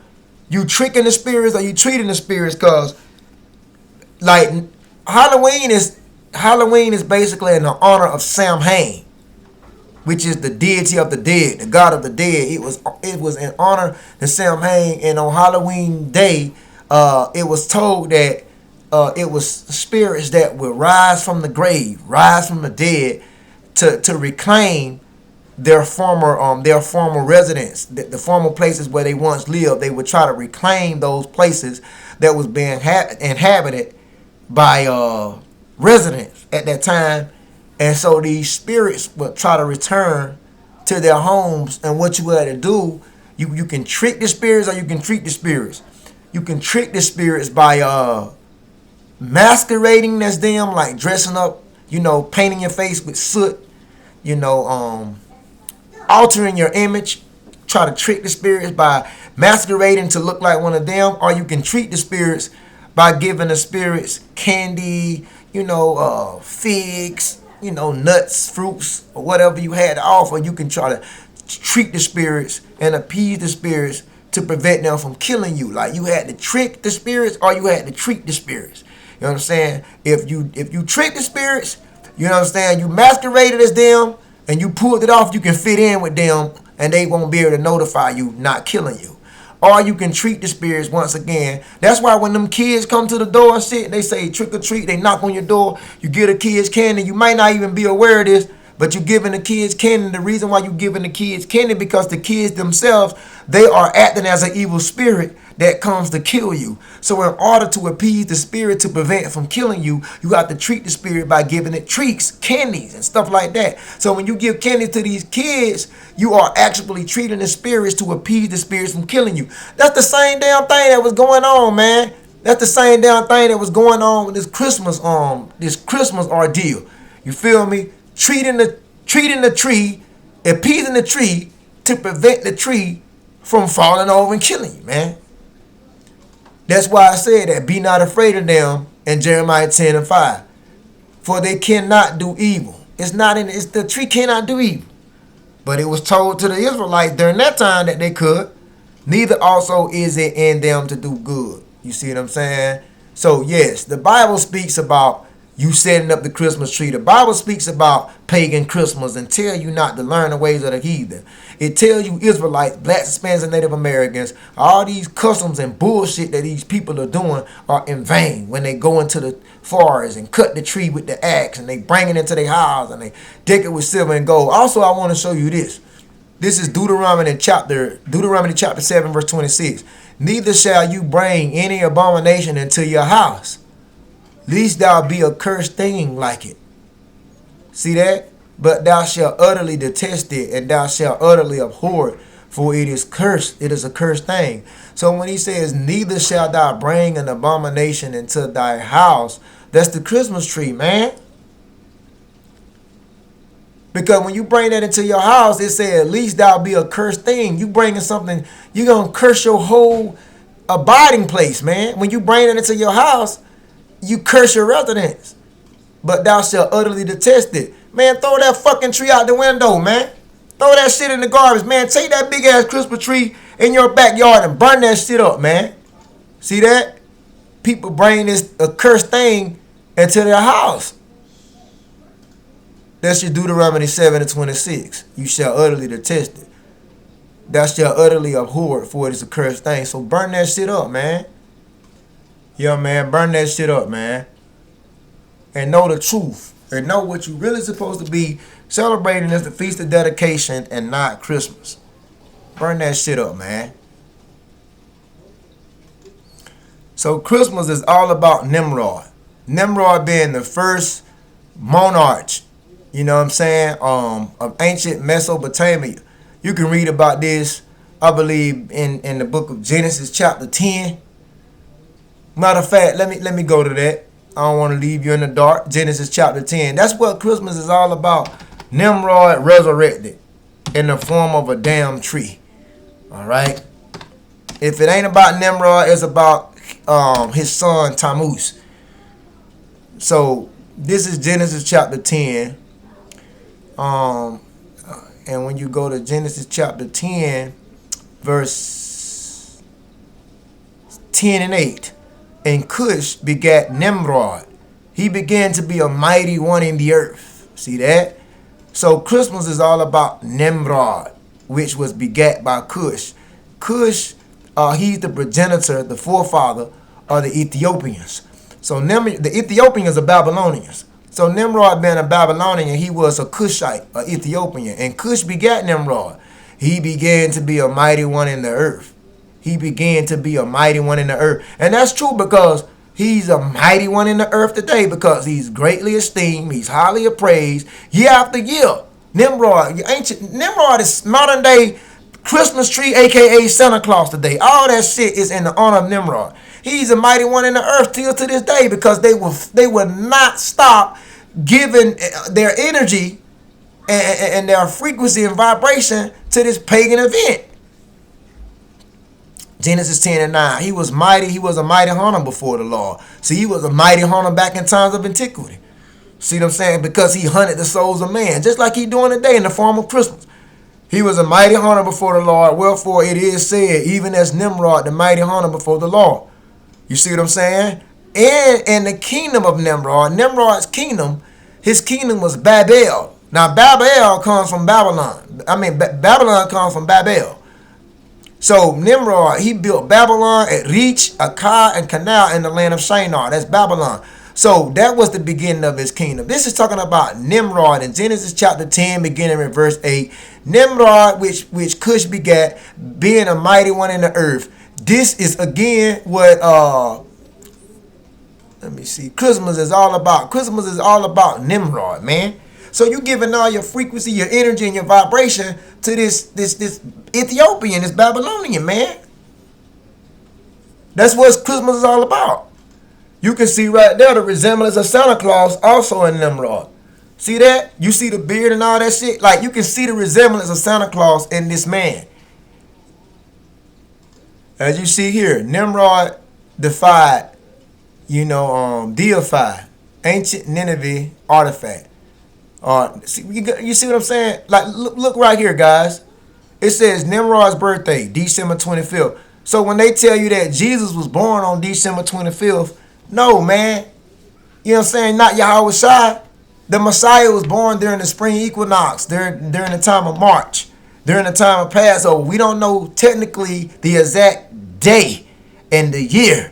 you tricking the spirits or you treating the spirits. Because like Halloween is basically in the honor of Samhain, which is the deity of the dead, the god of the dead. It was in honor to Samhain, and on Halloween day, it was told that it was spirits that would rise from the grave, rise from the dead, to reclaim their former residence, the former places where they once lived. They would try to reclaim those places that was being inhabited by residents at that time. And so these spirits would try to return to their homes. And what you had to do, you can trick the spirits or you can treat the spirits. You can trick the spirits by masquerading as them, like dressing up, painting your face with soot, altering your image. Try to trick the spirits by masquerading to look like one of them. Or you can treat the spirits by giving the spirits candy, figs, nuts, fruits, or whatever you had to offer. You can try to treat the spirits and appease the spirits to prevent them from killing you. Like, you had to trick the spirits or you had to treat the spirits. You know what I'm saying? If you trick the spirits, you know what I'm saying, you masqueraded as them and you pulled it off, you can fit in with them and they won't be able to notify you not killing you. Or you can treat the spirits once again. That's why when them kids come to the door and shit, they say trick or treat, they knock on your door, you give the kids candy. You might not even be aware of this, but you're giving the kids candy. The reason why you're giving the kids candy, because the kids themselves, they are acting as an evil spirit that comes to kill you. So in order to appease the spirit to prevent it from killing you, you have to treat the spirit by giving it treats, candies, and stuff like that. So when you give candy to these kids, you are actually treating the spirits to appease the spirits from killing you. That's the same damn thing that was going on, man. That's the same damn thing that was going on with this Christmas ordeal. You feel me? Treating the tree, appeasing the tree to prevent the tree from falling over and killing you, man. That's why I said that, be not afraid of them in Jeremiah 10:5. For they cannot do evil. The tree cannot do evil. But it was told to the Israelites during that time that they could. Neither also is it in them to do good. You see what I'm saying? So yes, the Bible speaks about you setting up the Christmas tree. The Bible speaks about pagan Christmas and tell you not to learn the ways of the heathen. It tells you Israelites, blacks, Hispanics, and Native Americans, all these customs and bullshit that these people are doing are in vain when they go into the forest and cut the tree with the axe and they bring it into their house and they deck it with silver and gold. Also, I want to show you this. This is Deuteronomy chapter 7, verse 26. Neither shall you bring any abomination into your house, lest thou be a cursed thing like it. See that? But thou shalt utterly detest it, and thou shalt utterly abhor it, for it is cursed. It is a cursed thing. So when he says, neither shalt thou bring an abomination into thy house, that's the Christmas tree, man. Because when you bring that into your house, it says, at least thou be a cursed thing. You bringing something, you're going to curse your whole abiding place, man. When you bring it into your house, you curse your residence. But thou shalt utterly detest it. Man, throw that fucking tree out the window, man. Throw that shit in the garbage, man. Take that big ass Christmas tree in your backyard and burn that shit up, man. See that? People bring this accursed thing into their house. That's your Deuteronomy 7:26. You shall utterly detest it. Thou shalt utterly abhor it, for it is a cursed thing. So burn that shit up, man. Yeah, man, burn that shit up, man. And know the truth. And know what you really supposed to be celebrating is the Feast of Dedication and not Christmas. Burn that shit up, man. So Christmas is all about Nimrod. Nimrod being the first monarch, you know what I'm saying, of ancient Mesopotamia. You can read about this, I believe, in the book of Genesis chapter 10. Matter of fact, let me go to that. I don't want to leave you in the dark. Genesis chapter 10. That's what Christmas is all about. Nimrod resurrected in the form of a damn tree. All right. If it ain't about Nimrod, it's about his son Tammuz. So this is Genesis chapter 10. And when you go to Genesis chapter 10, verse 10 and 8, and Cush begat Nimrod. He began to be a mighty one in the earth. See that? So Christmas is all about Nimrod, which was begat by Cush. Cush, he's the progenitor, the forefather of the Ethiopians. So the Ethiopians are Babylonians. So Nimrod being a Babylonian, he was a Cushite, an Ethiopian. And Cush begat Nimrod. He began to be a mighty one in the earth. He began to be a mighty one in the earth. And that's true because he's a mighty one in the earth today because he's greatly esteemed. He's highly appraised year after year. Nimrod is modern day Christmas tree, a.k.a. Santa Claus today. All that shit is in the honor of Nimrod. He's a mighty one in the earth till to this day because they will not stop giving their energy and their frequency and vibration to this pagan event. Genesis 10 and 9. He was mighty. He was a mighty hunter before the Lord. See, he was a mighty hunter back in times of antiquity. See what I'm saying? Because he hunted the souls of man, just like he doing today in the form of Christmas. He was a mighty hunter before the Lord. Wherefore it is said, even as Nimrod, the mighty hunter before the Lord. You see what I'm saying? And in the kingdom of Nimrod, Nimrod's kingdom, his kingdom was Babel. Now Babel comes from Babylon. Babylon comes from Babel. So Nimrod, he built Babylon, Erech, Akkad, and Canal in the land of Shinar. That's Babylon. So that was the beginning of his kingdom. This is talking about Nimrod in Genesis chapter 10, beginning in verse 8. Nimrod, which Cush begat, being a mighty one in the earth. This is again what let me see. Christmas is all about. Christmas is all about Nimrod, man. So you giving all your frequency, your energy, and your vibration to this Ethiopian, this Babylonian, man. That's what Christmas is all about. You can see right there the resemblance of Santa Claus also in Nimrod. See that? You see the beard and all that shit? Like, you can see the resemblance of Santa Claus in this man. As you see here, Nimrod defied, deified, ancient Nineveh artifact. You see what I'm saying? Like, look right here, guys. It says Nimrod's birthday, December 25th. So when they tell you that Jesus was born on December 25th, no, man. You know what I'm saying? Not Yahweh Shai. The Messiah was born during the spring equinox, during the time of March, during the time of Passover. We don't know technically the exact day and the year,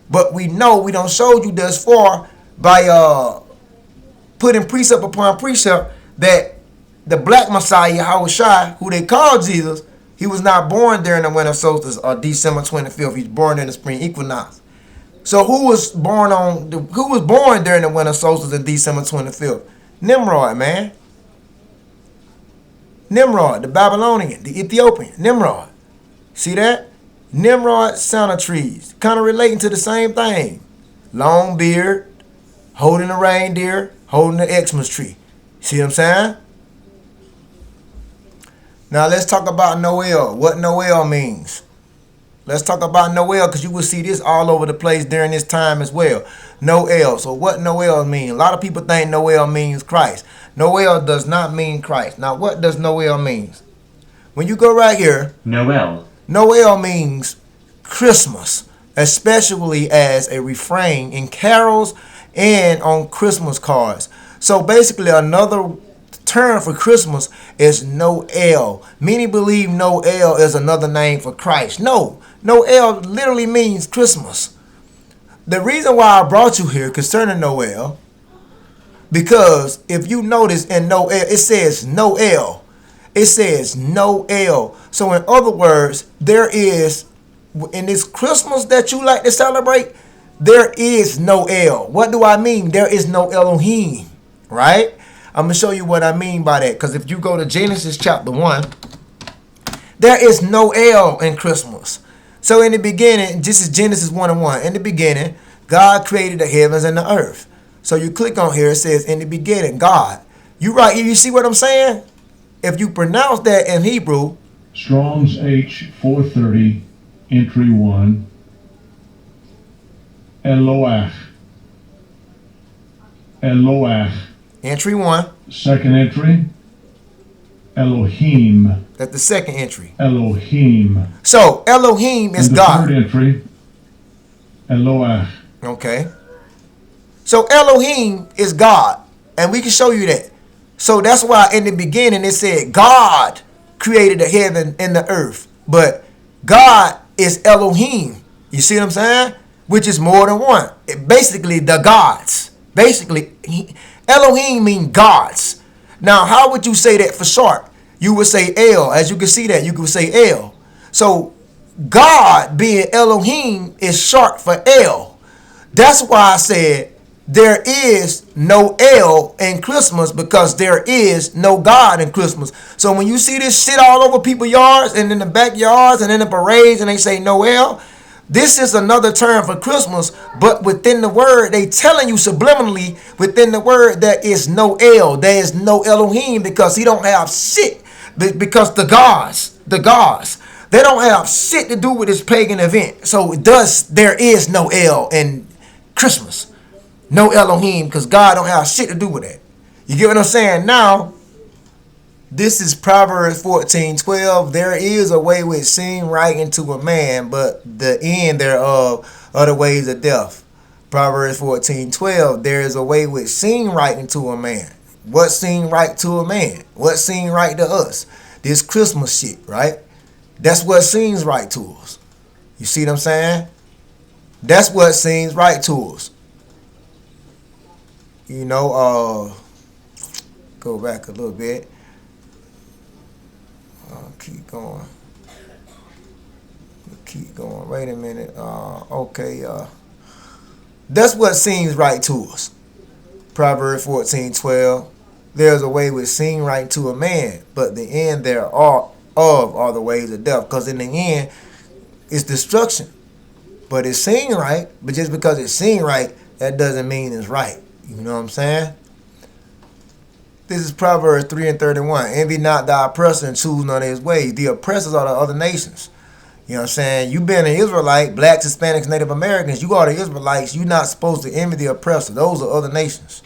but we know we don't show you thus far by putting precept upon precept that the black Messiah, Yahweh Shai, who they call Jesus, he was not born during the winter solstice or December 25th. He's born during the spring equinox. So who was born during the winter solstice in December 25th? Nimrod, man. Nimrod, the Babylonian, the Ethiopian, Nimrod. See that? Nimrod, Santa trees, kind of relating to the same thing. Long beard, holding a reindeer, holding the Xmas tree. See what I'm saying? Now let's talk about Noel. What Noel means. Let's talk about Noel because you will see this all over the place during this time as well. Noel. So what Noel mean? A lot of people think Noel means Christ. Noel does not mean Christ. Now what does Noel mean? When you go right here, Noel means Christmas, especially as a refrain in carols and on Christmas cards. So basically another term for Christmas is Noel. Many believe Noel is another name for Christ. No, Noel literally means Christmas. The reason why I brought you here concerning Noel Because if you notice in Noel, it says Noel. It says Noel. So in other words, there is, in this Christmas that you like to celebrate, there is no El. What do I mean? There is no Elohim, right? I'm going to show you what I mean by that. Because if you go to Genesis chapter 1, there is no El in Christmas. So in the beginning, this is Genesis 1 and 1. In the beginning, God created the heavens and the earth. So you click on here, it says in the beginning, God. You right here, you see what I'm saying? If you pronounce that in Hebrew, Strong's H 430, entry 1, Eloach. Eloach. entry 1, Second entry, Elohim. that's the second entry. Elohim. So Elohim is And the God. third entry, Eloach. Okay. So Elohim is God. And we can show you that. So that's why in the beginning it said God created the heaven and the earth. But God is Elohim. You see what I'm saying? Which is more than one. Basically the gods. Basically, Elohim means gods. Now, how would you say that for short? You would say El. As you can see that, you could say El. So God being Elohim is short for El. That's why I said there is no El in Christmas, because there is no God in Christmas. So when you see this shit all over people's yards and in the backyards and in the parades and they say Noel, this is another term for Christmas, but within the word, they telling you subliminally within the word there is no El, there is no Elohim, because he don't have shit. Because the gods, they don't have shit to do with this pagan event. So thus there is no El in Christmas. No Elohim, because God don't have shit to do with that. You get what I'm saying? Now, this is Proverbs 14:12. There is a way which seem right unto a man, but the end thereof are the ways of death. Proverbs 14:12. There is a way which seem right unto a man. What seem right to a man? What seem right to us? This Christmas shit, right? That's what seems right to us. You see what I'm saying? That's what seems right to us. You know, go back a little bit. Keep going. Keep going. Wait a minute. Okay. That's what seems right to us. Proverbs 14:12. There's a way which seems right to a man, but the end thereof are the ways of death. Because in the end, it's destruction. But it seems right. But just because it seems right, that doesn't mean it's right. You know what I'm saying? This is Proverbs 3:31. Envy not thy oppressor and choose none of his ways. The oppressors are the other nations. You know what I'm saying? You being an Israelite, blacks, Hispanics, Native Americans, you are the Israelites. You're not supposed to envy the oppressor. Those are other nations.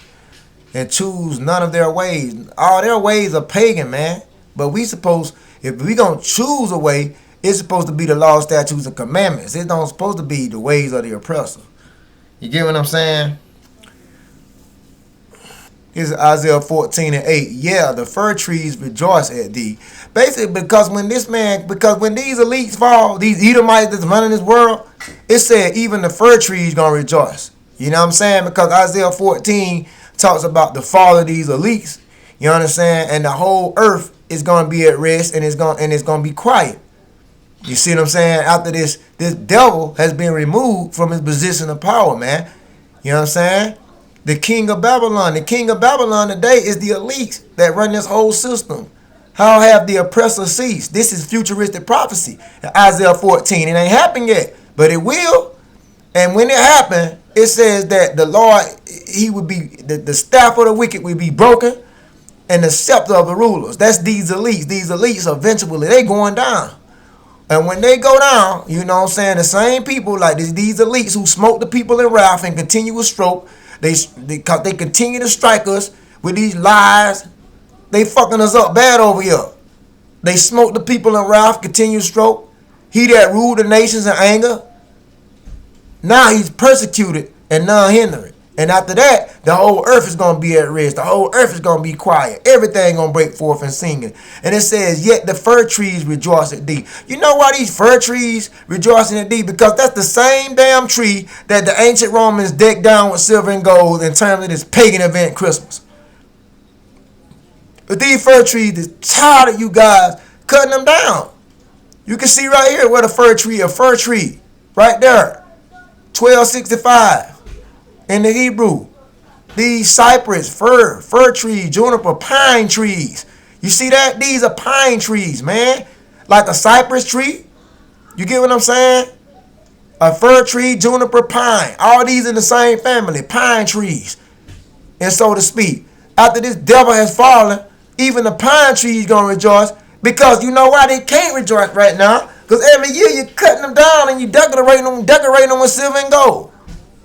And choose none of their ways. All their ways are pagan, man. But we supposed, if we gonna choose a way, it's supposed to be the law, statutes, and commandments. It don't supposed to be the ways of the oppressor. You get what I'm saying? Here's Isaiah 14:8. Yeah, the fir trees rejoice at thee. Basically, because when these elites fall, these Edomites that's running this world, it said even the fir trees gonna rejoice. You know what I'm saying? Because Isaiah 14 talks about the fall of these elites. You understand? And the whole earth is gonna be at rest, and it's gonna be quiet. You see what I'm saying? After this devil has been removed from his position of power, man. You know what I'm saying? The king of Babylon. The king of Babylon today is the elites that run this whole system. How have the oppressor ceased? This is futuristic prophecy. Isaiah 14. It ain't happened yet, but it will. And when it happens, it says that the Lord, he would be, the staff of the wicked will be broken, and the scepter of the rulers. That's these elites. These elites eventually, they going down. And when they go down, you know what I'm saying, the same people like these elites who smoke the people in wrath and continuous stroke, they continue to strike us with these lies. They fucking us up bad over here. They smoke the people in wrath, continuous stroke. He that ruled the nations in anger, now he's persecuted and none hindering. And after that, the whole earth is going to be at rest. The whole earth is going to be quiet. Everything going to break forth in singing. And it says, yet the fir trees rejoice at thee. You know why these fir trees rejoicing at thee? Because that's the same damn tree that the ancient Romans decked down with silver and gold in terms of this pagan event, Christmas. But these fir trees is tired of you guys cutting them down. You can see right here what a fir tree, right there, 1265 in the Hebrew. These cypress, fir trees, juniper, pine trees. You see that? These are pine trees, man. Like a cypress tree. You get what I'm saying? A fir tree, juniper, pine. All these in the same family, pine trees. And so to speak, after this devil has fallen, even the pine trees going to rejoice. Because you know why they can't rejoice right now? Because every year you're cutting them down and you decorating them with silver and gold.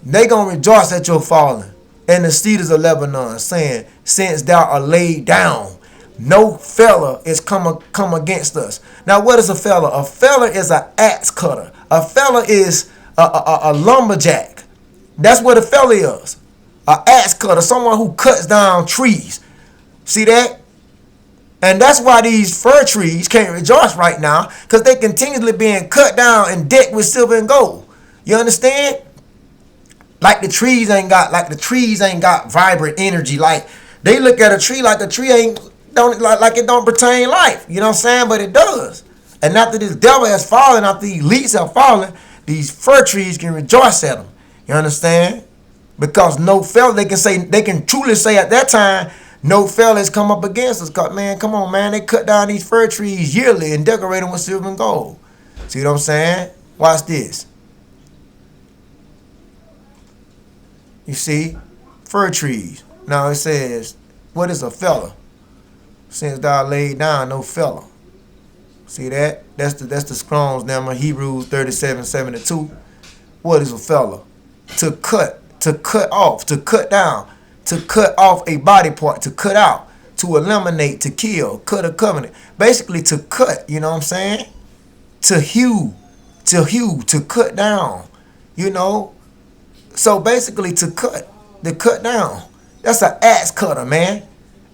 They going to rejoice at your falling. And the cedars of Lebanon, saying, since thou art laid down, no fella is come against us. Now, what is a fella? A fella is an axe cutter. A fella is a lumberjack. That's what a fella is. An axe cutter, someone who cuts down trees. See that? And that's why these fir trees can't rejoice right now, because they continually being cut down and decked with silver and gold. You understand? Like the trees ain't got vibrant energy. Like they look at a tree like a tree like it don't pertain life. You know what I'm saying? But it does. And after this devil has fallen, after the elites have fallen, these fir trees can rejoice at them. You understand? Because no fella, they can truly say at that time, no fellas come up against us. Cause man, come on, man. They cut down these fir trees yearly and decorate them with silver and gold. See what I'm saying? Watch this. You see? Fir trees. Now it says, what is a fella? Since thou laid down, no fella. See that? That's the Strong's number, Hebrews 37:72. What is a fella? To cut off, to cut down. To cut off a body part, to cut out, to eliminate, to kill, cut a covenant. Basically to cut, you know what I'm saying? To hew, to cut down, you know? So basically to cut down. That's an axe cutter, man.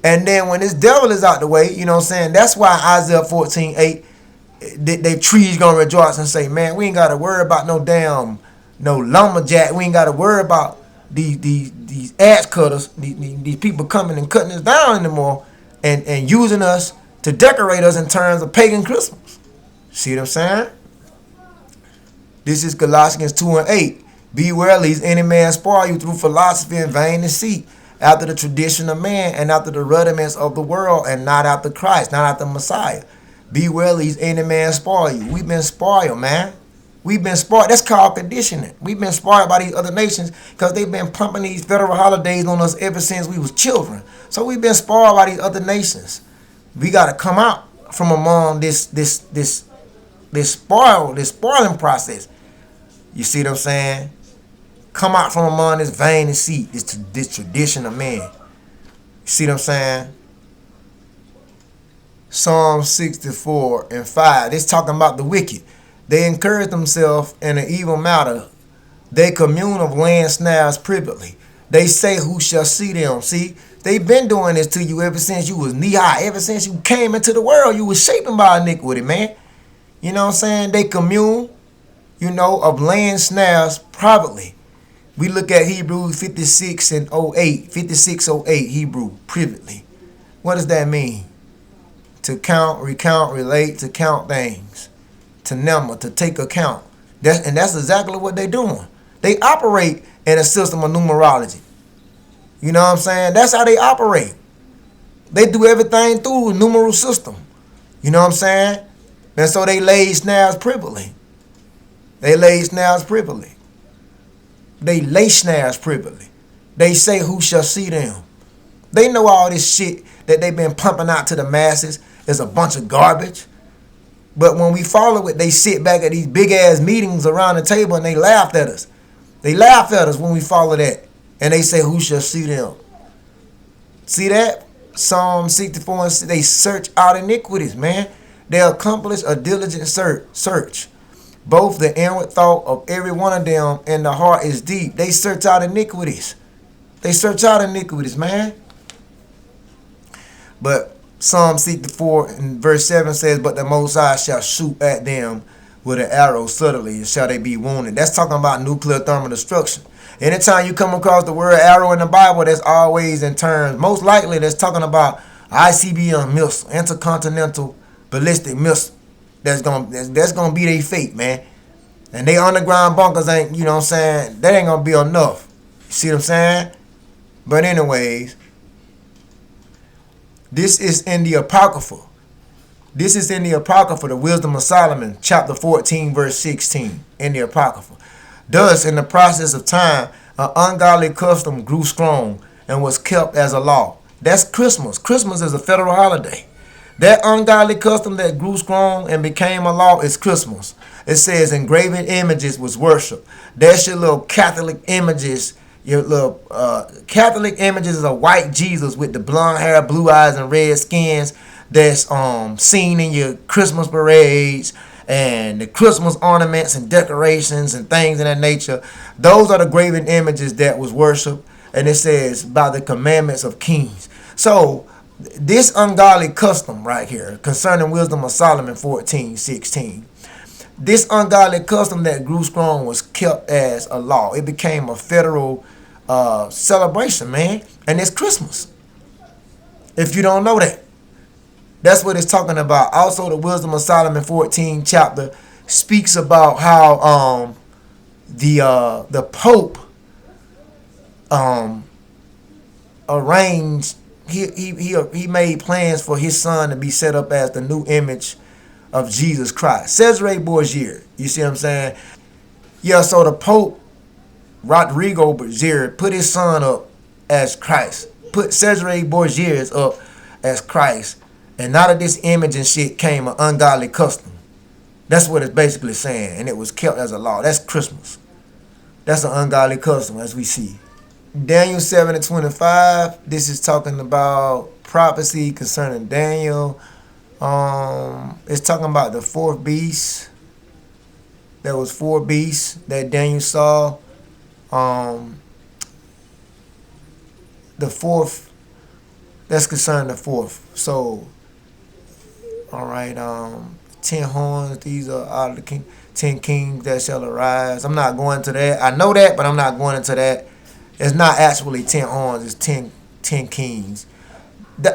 And then when this devil is out the way, you know what I'm saying? That's why Isaiah 14:8, they trees gonna rejoice and say, man, we ain't gotta worry about no lumberjack. We ain't gotta worry about these axe cutters, these people coming and cutting us down anymore and using us to decorate us in terms of pagan Christmas. See what I'm saying? This is Colossians 2:8. Beware lest any man spoil you through philosophy and vain deceit, after the tradition of man and after the rudiments of the world, and not after Christ, not after Messiah. Beware lest any man spoil you. We've been spoiled, man. We've been spoiled. That's called conditioning. We've been spoiled by these other nations because they've been pumping these federal holidays on us ever since we was children. So we've been spoiled by these other nations. We got to come out from among this spoiling process. You see what I'm saying? Come out from among this vain deceit, this tradition of man. You see what I'm saying? Psalm 64:5. This talking about the wicked. They encourage themselves in an evil matter. They commune of land snares privately. They say, who shall see them? See, they've been doing this to you ever since you was knee-high. Ever since you came into the world, you was shaped by iniquity, man. You know what I'm saying? They commune, of land snares privately. We look at Hebrews 56:08. 56:08, Hebrew, privately. What does that mean? To count, recount, relate, to count things. To number, to take account. That's exactly what they're doing. They operate in a system of numerology. You know what I'm saying? That's how they operate. They do everything through a numeral system. You know what I'm saying? And so they lay snares privately. They lay snares privately. They say, who shall see them? They know all this shit that they've been pumping out to the masses is a bunch of garbage. But when we follow it, they sit back at these big-ass meetings around the table and they laugh at us. They laugh at us when we follow that. And they say, who shall see them? See that? Psalm 64, they search out iniquities, man. They accomplish a diligent search. Both the inward thought of every one of them and the heart is deep. They search out iniquities. They search out iniquities, man. But Psalm 64 and verse 7 says, but the Most High shall shoot at them with an arrow subtly, and shall they be wounded. That's talking about nuclear thermal destruction. Anytime you come across the word arrow in the Bible, that's always in terms, most likely that's talking about ICBM missile, intercontinental ballistic missile. That's gonna be their fate, man. And they underground bunkers ain't, you know what I'm saying, that ain't gonna be enough. You see what I'm saying? But anyways, this is in the Apocrypha. This is in the Apocrypha, the Wisdom of Solomon, chapter 14, verse 16, in the Apocrypha. Thus, in the process of time, an ungodly custom grew strong and was kept as a law. That's Christmas. Christmas is a federal holiday. That ungodly custom that grew strong and became a law is Christmas. It says engraving images was worship. That's your little Catholic images. Your little Catholic images is a white Jesus with the blonde hair, blue eyes, and red skins that's seen in your Christmas parades and the Christmas ornaments and decorations and things of that nature. Those are the graven images that was worshiped. And it says by the commandments of kings. So this ungodly custom right here concerning Wisdom of Solomon 14:16. This ungodly custom that grew strong was kept as a law. It became a federal celebration, man. And it's Christmas. If you don't know that. That's what it's talking about. Also, the Wisdom of Solomon 14 chapter speaks about how the Pope arranged, he made plans for his son to be set up as the new image of Jesus Christ. Cesare Borgia. You see what I'm saying? Yeah, so the Pope, Rodrigo Borgia, put his son up as Christ. Put Cesare Borgia up as Christ. And out of this image and shit came an ungodly custom. That's what it's basically saying. And it was kept as a law. That's Christmas. That's an ungodly custom, as we see. Daniel 7:25. This is talking about prophecy concerning Daniel. It's talking about the fourth beast. There was four beasts that Daniel saw. The fourth, that's concerning the fourth. So, all right, 10 horns, these are out of the king, 10 kings that shall arise. I'm not going to that. I know that, but I'm not going into that. It's not actually 10 horns, it's 10 kings.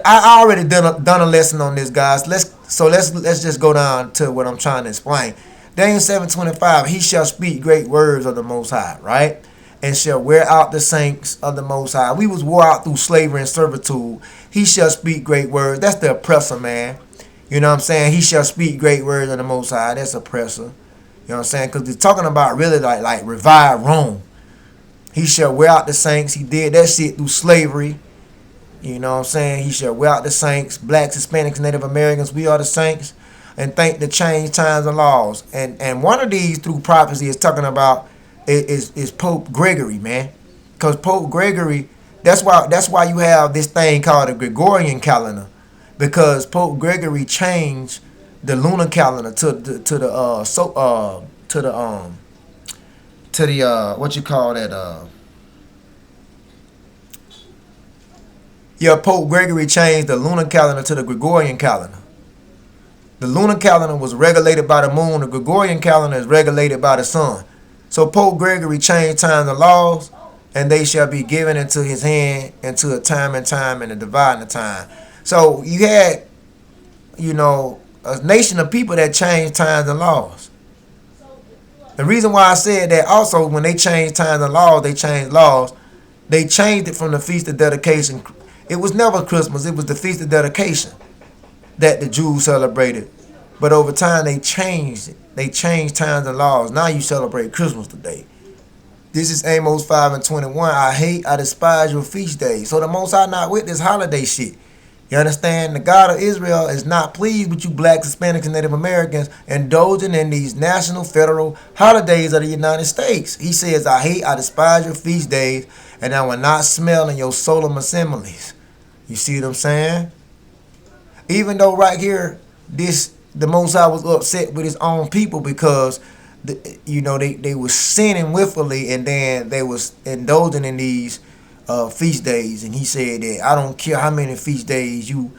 I already done a lesson on this, guys. Let's just go down to what I'm trying to explain. Daniel 7:25, he shall speak great words of the Most High, right? And shall wear out the saints of the Most High. We was wore out through slavery and servitude. He shall speak great words. That's the oppressor, man. You know what I'm saying? He shall speak great words of the Most High. That's oppressor. You know what I'm saying? Because he's talking about really like revive Rome. He shall wear out the saints. He did that shit through slavery. You know what I'm saying? He shall wear out the saints. Blacks, Hispanics, Native Americans, we are the saints. And think to change times and laws. And one of these through prophecy is talking about is Pope Gregory, man. Because Pope Gregory, that's why you have this thing called the Gregorian calendar. Because Pope Gregory changed the lunar calendar to the what you call that Pope Gregory changed the lunar calendar to the Gregorian calendar. The lunar calendar was regulated by the moon. The Gregorian calendar is regulated by the sun. So Pope Gregory changed times and laws, and they shall be given into his hand into a time and a dividing of time. So you had, a nation of people that changed times and laws. The reason why I said that also, when they changed times and laws, they changed laws. They changed it from the Feast of Dedication. It was never Christmas. It was the Feast of Dedication that the Jews celebrated. But over time, they changed it. They changed times and laws. Now you celebrate Christmas today. This is Amos 5:21. I despise your feast days. So the Most High not with this holiday shit. You understand? The God of Israel is not pleased with you blacks, Hispanics, and Native Americans indulging in these national federal holidays of the United States. He says, I despise your feast days, and I will not smell in your solemn assemblies. You see what I'm saying? Even though right here, the Most High was upset with his own people because they was sinning willfully, and then they was indulging in these feast days, and he said that I don't care how many feast days you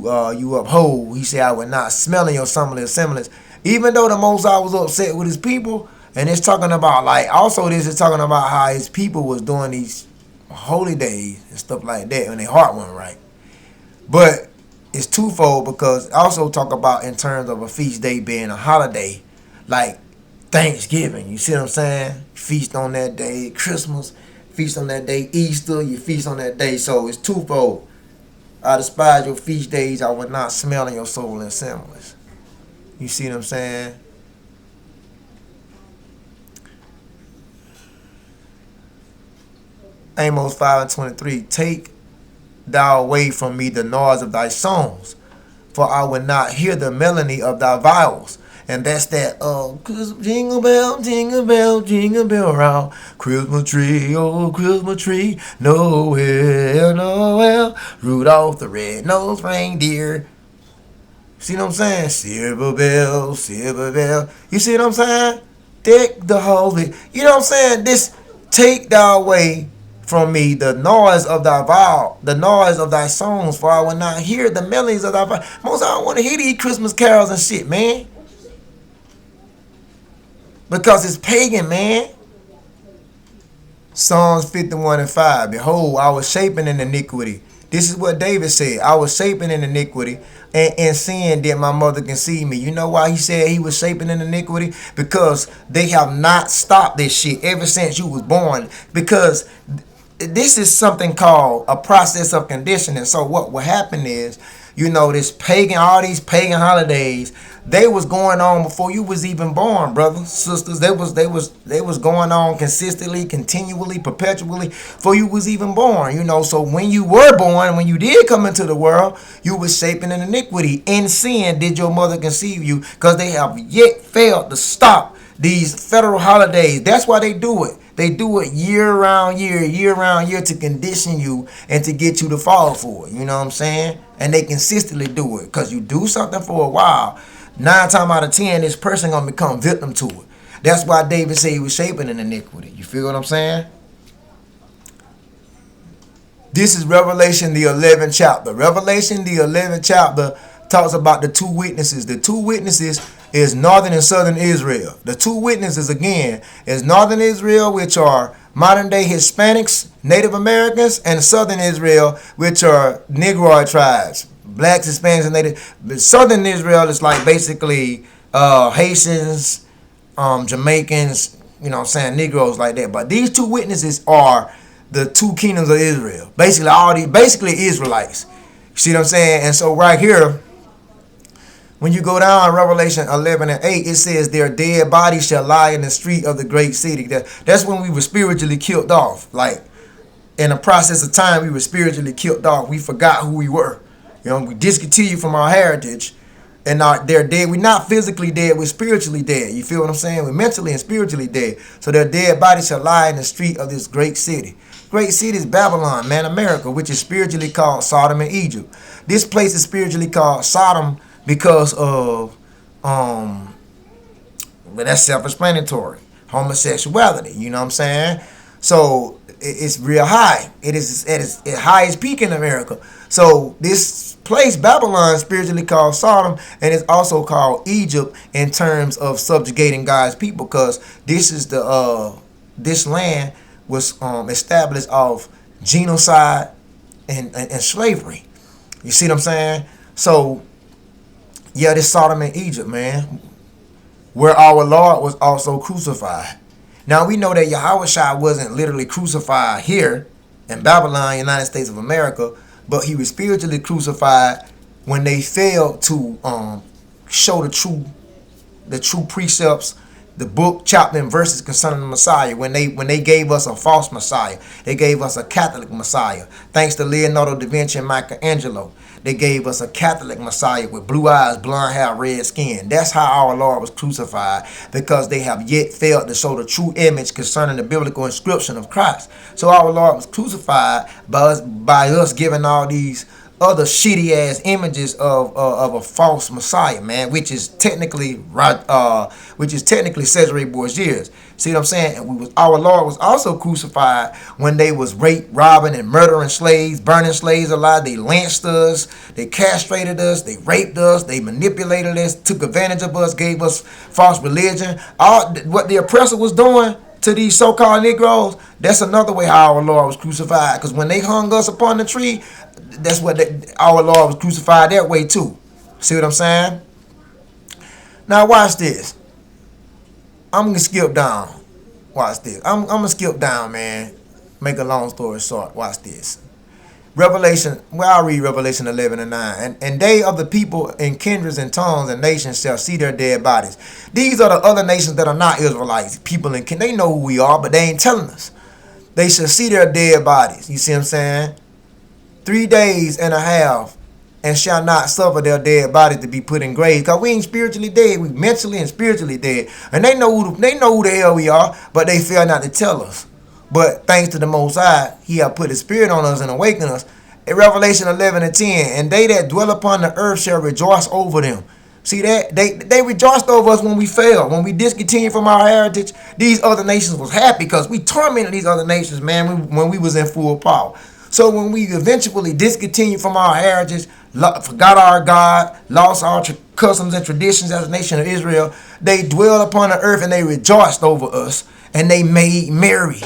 uphold. He said I would not smell in your semblance. Even though the Most High was upset with his people, and it's talking about like also this is talking about how his people was doing these holy days and stuff like that, and their heart wasn't right. But it's twofold because I also talk about in terms of a feast day being a holiday, like Thanksgiving. You see what I'm saying? Feast on that day, Christmas, feast on that day, Easter, you feast on that day. So it's twofold. I despise your feast days. I would not smell in your soul and semblance. You see what I'm saying? Amos 5:23. Take thou away from me the noise of thy songs, for I will not hear the melody of thy viols. And that's that jingle bell, jingle bell, jingle bell round. Christmas tree, oh Christmas tree, Noel, Noel, Rudolph the red-nosed reindeer. See what I'm saying? Silver bell, silver bell. You see what I'm saying? Deck the holy. You know what I'm saying? This take thou away from me the noise of thy vow, the noise of thy songs, for I will not hear the melodies of thy vow. Most I don't want to hear these Christmas carols and shit, man. Because it's pagan, man. Psalms 51:5. Behold, I was shapen in iniquity. This is what David said. I was shapen in iniquity, and sin did my mother conceive me. You know why he said he was shapen in iniquity? Because they have not stopped this shit ever since you was born. Because this is something called a process of conditioning. So what will happen is, this pagan, all these pagan holidays, they was going on before you was even born, brothers, sisters. They was going on consistently, continually, perpetually before you was even born. So when you were born, when you did come into the world, you was shaping in iniquity. In sin did your mother conceive you, because they have yet failed to stop these federal holidays. That's why they do it. They do it year around year to condition you and to get you to fall for it. You know what I'm saying? And they consistently do it. Because you do something for a while, 9 times out of 10, this person going to become victim to it. That's why David said he was shaping in iniquity. You feel what I'm saying? This is Revelation, the 11th chapter. Revelation, the 11th chapter, talks about the two witnesses. The two witnesses is northern and southern Israel. The two witnesses, again, is northern Israel, which are modern-day Hispanics, Native Americans, and southern Israel, which are Negroid tribes, blacks, Hispanics, and Native. Southern Israel is like basically Haitians, Jamaicans, Negroes like that. But these two witnesses are the two kingdoms of Israel. Basically Israelites. You see what I'm saying? And so right here, when you go down Revelation 11:8, it says their dead bodies shall lie in the street of the great city. That's when we were spiritually killed off. Like in the process of time, we were spiritually killed off. We forgot who we were. We discontinued from our heritage, and they're dead. We're not physically dead. We're spiritually dead. You feel what I'm saying? We're mentally and spiritually dead. So their dead bodies shall lie in the street of this great city. Great city is Babylon, man, America, which is spiritually called Sodom and Egypt. This place is spiritually called Sodom because of but that's self-explanatory, homosexuality. You know what I'm saying? So it's real high. It is at its highest peak in America. So this place, Babylon, is spiritually called Sodom, and it's also called Egypt in terms of subjugating God's people, because this is this land was established off genocide and slavery. You see what I'm saying? So yeah, this Sodom and Egypt, man, where our Lord was also crucified. Now we know that Yahushua wasn't literally crucified here in Babylon, United States of America, but he was spiritually crucified when they failed to show the true precepts, the book, chapter, and verses concerning the Messiah. When they gave us a false Messiah, they gave us a Catholic Messiah. Thanks to Leonardo da Vinci and Michelangelo, they gave us a Catholic Messiah with blue eyes, blonde hair, red skin. That's how our Lord was crucified, because they have yet failed to show the true image concerning the biblical inscription of Christ. So our Lord was crucified by us giving all these other shitty ass images of a false Messiah, man, which is technically Cesare Borgia's. See what I'm saying? And our Lord was also crucified when they was robbing, and murdering slaves, burning slaves alive. They lynched us, they castrated us, they raped us, they manipulated us, took advantage of us, gave us false religion. All what the oppressor was doing to these so-called Negroes, that's another way how our Lord was crucified. Because when they hung us upon the tree, that's what our Lord was crucified that way too. See what I'm saying? Now watch this. I'm gonna skip down. Watch this. I'm gonna skip down, man. Make a long story short. Watch this. Revelation. Well, I'll read Revelation 11 and 9. And they of the people in kindreds and tongues and nations shall see their dead bodies. These are the other nations that are not Israelites. People in they know who we are, but they ain't telling us. They shall see their dead bodies. You see what I'm saying? 3 days and a half, and shall not suffer their dead bodies to be put in graves. Because we ain't spiritually dead. We mentally and spiritually dead. And they know who the hell we are, but they fail not to tell us. But thanks to the Most High, He have put His Spirit on us and awakened us. In Revelation 11 and 10, and they that dwell upon the earth shall rejoice over them. See that? They rejoiced over us when we fell. When we discontinued from our heritage, these other nations was happy because we tormented these other nations, man, when we was in full power. So when we eventually discontinued from our heritage, forgot our God, lost our customs and traditions as a nation of Israel, they dwelled upon the earth and they rejoiced over us and they made merry.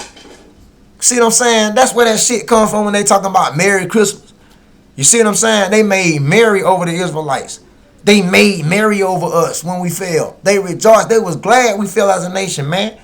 See what I'm saying? That's where that shit comes from when they talking about Merry Christmas. You see what I'm saying? They made merry over the Israelites. They made merry over us when we fell. They rejoiced. They was glad we fell as a nation, man.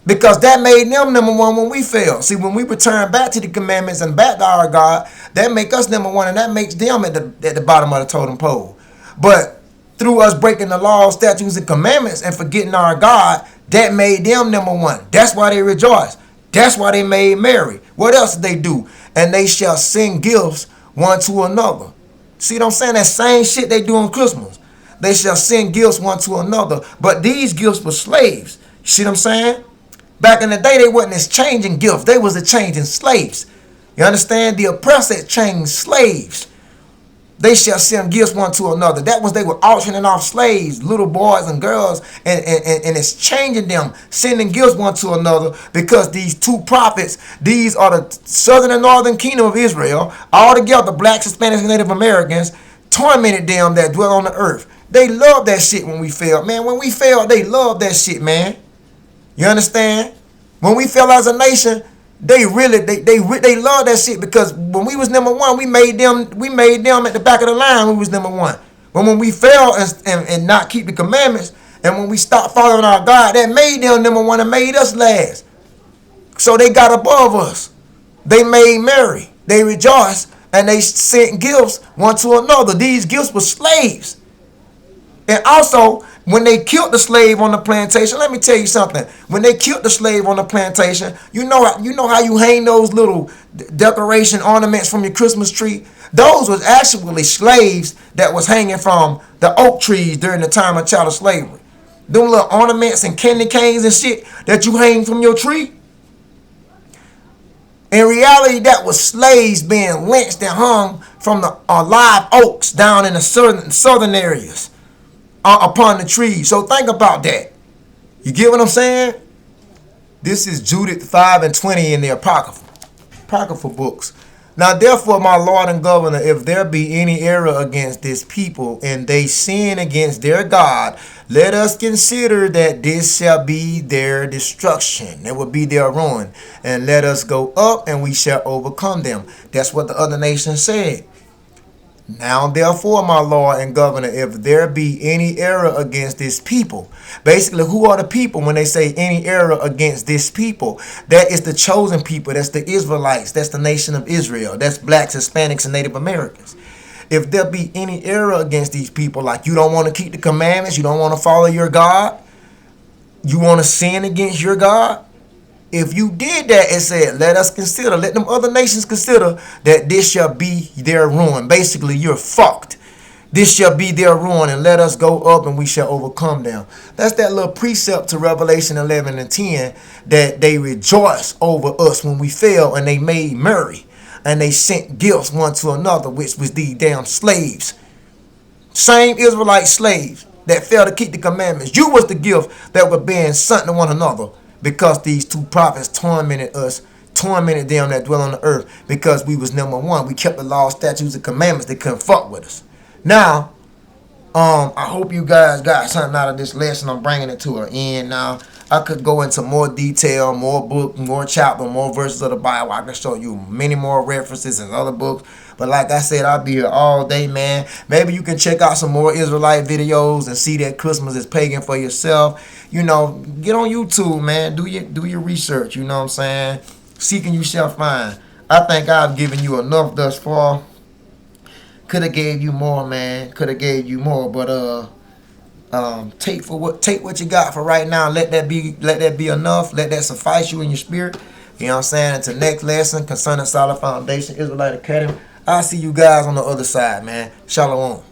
Because that made them number one when we fell. See, when we return back to the commandments and back to our God, that make us number one, and that makes them at the bottom of the totem pole. But through us breaking the laws, statutes, and commandments and forgetting our God, that made them number one. That's why they rejoice. That's why they made merry. What else did they do? And they shall send gifts one to another. See what I'm saying? That same shit they do on Christmas. They shall send gifts one to another. But these gifts were slaves. You see what I'm saying? Back in the day, they wasn't exchanging gifts. They was exchanging slaves. You understand? The oppressor exchanged slaves. They shall send gifts one to another. That was they were auctioning off slaves, little boys and girls, and exchanging them, sending gifts one to another, because these two prophets, these are the southern and northern kingdom of Israel, all together, blacks, Hispanics, and Native Americans, tormented them that dwell on the earth. They loved that shit when we failed. Man, when we failed, they loved that shit, man. You understand? When we fell as a nation, they love that shit, because when we was number one, we made them at the back of the line. We was number one. But when we fell and not keep the commandments, and when we stopped following our God, that made them number one and made us last. So they got above us. They made merry. They rejoiced, and they sent gifts one to another. These gifts were slaves. And also, when they killed the slave on the plantation, let me tell you something. When they killed the slave on the plantation, you know how you hang those little decoration ornaments from your Christmas tree? Those was actually slaves that was hanging from the oak trees during the time of chattel slavery. Them little ornaments and candy canes and shit that you hang from your tree. In reality, that was slaves being lynched and hung from the live oaks down in the southern areas. Upon the trees. So think about that. You get what I'm saying? This is Judith 5 and 20 in the Apocryphal books. Now therefore, my Lord and Governor, if there be any error against this people, and they sin against their God, let us consider that this shall be their destruction. It will be their ruin. And let us go up, and we shall overcome them. That's what the other nations said. Now, therefore, my Lord and Governor, if there be any error against this people. Basically, who are the people when they say any error against this people? That is the chosen people. That's the Israelites. That's the nation of Israel. That's blacks, Hispanics, and Native Americans. If there be any error against these people, like you don't want to keep the commandments, you don't want to follow your God, you want to sin against your God, if you did that, it said, let them other nations consider that this shall be their ruin. Basically, you're fucked. This shall be their ruin, and let us go up, and we shall overcome them. That's that little precept to Revelation 11 and 10, that they rejoice over us when we fell, and they made merry. and they sent gifts one to another, which was these damn slaves. Same Israelite slaves that failed to keep the commandments. You was the gift that were being sent to one another, because these two prophets tormented us, tormented them that dwell on the earth, because we was number one. We kept the law, statutes, and commandments. They couldn't fuck with us. Now, I hope you guys got something out of this lesson. I'm bringing it to an end now. I could go into more detail, more book, more chapter, more verses of the Bible. I can show you many more references in other books. But like I said, I'll be here all day, man. Maybe you can check out some more Israelite videos and see that Christmas is pagan for yourself. You know, get on YouTube, man. Do your research. You know what I'm saying? Seeking you shall find. I think I've given you enough thus far. Could have gave you more, man. Could have gave you more, but take what you got for right now. Let that be enough. Let that suffice you in your spirit. You know what I'm saying? Until next lesson concerning solid foundation, Israelite Academy. I'll see you guys on the other side, man. Shalom.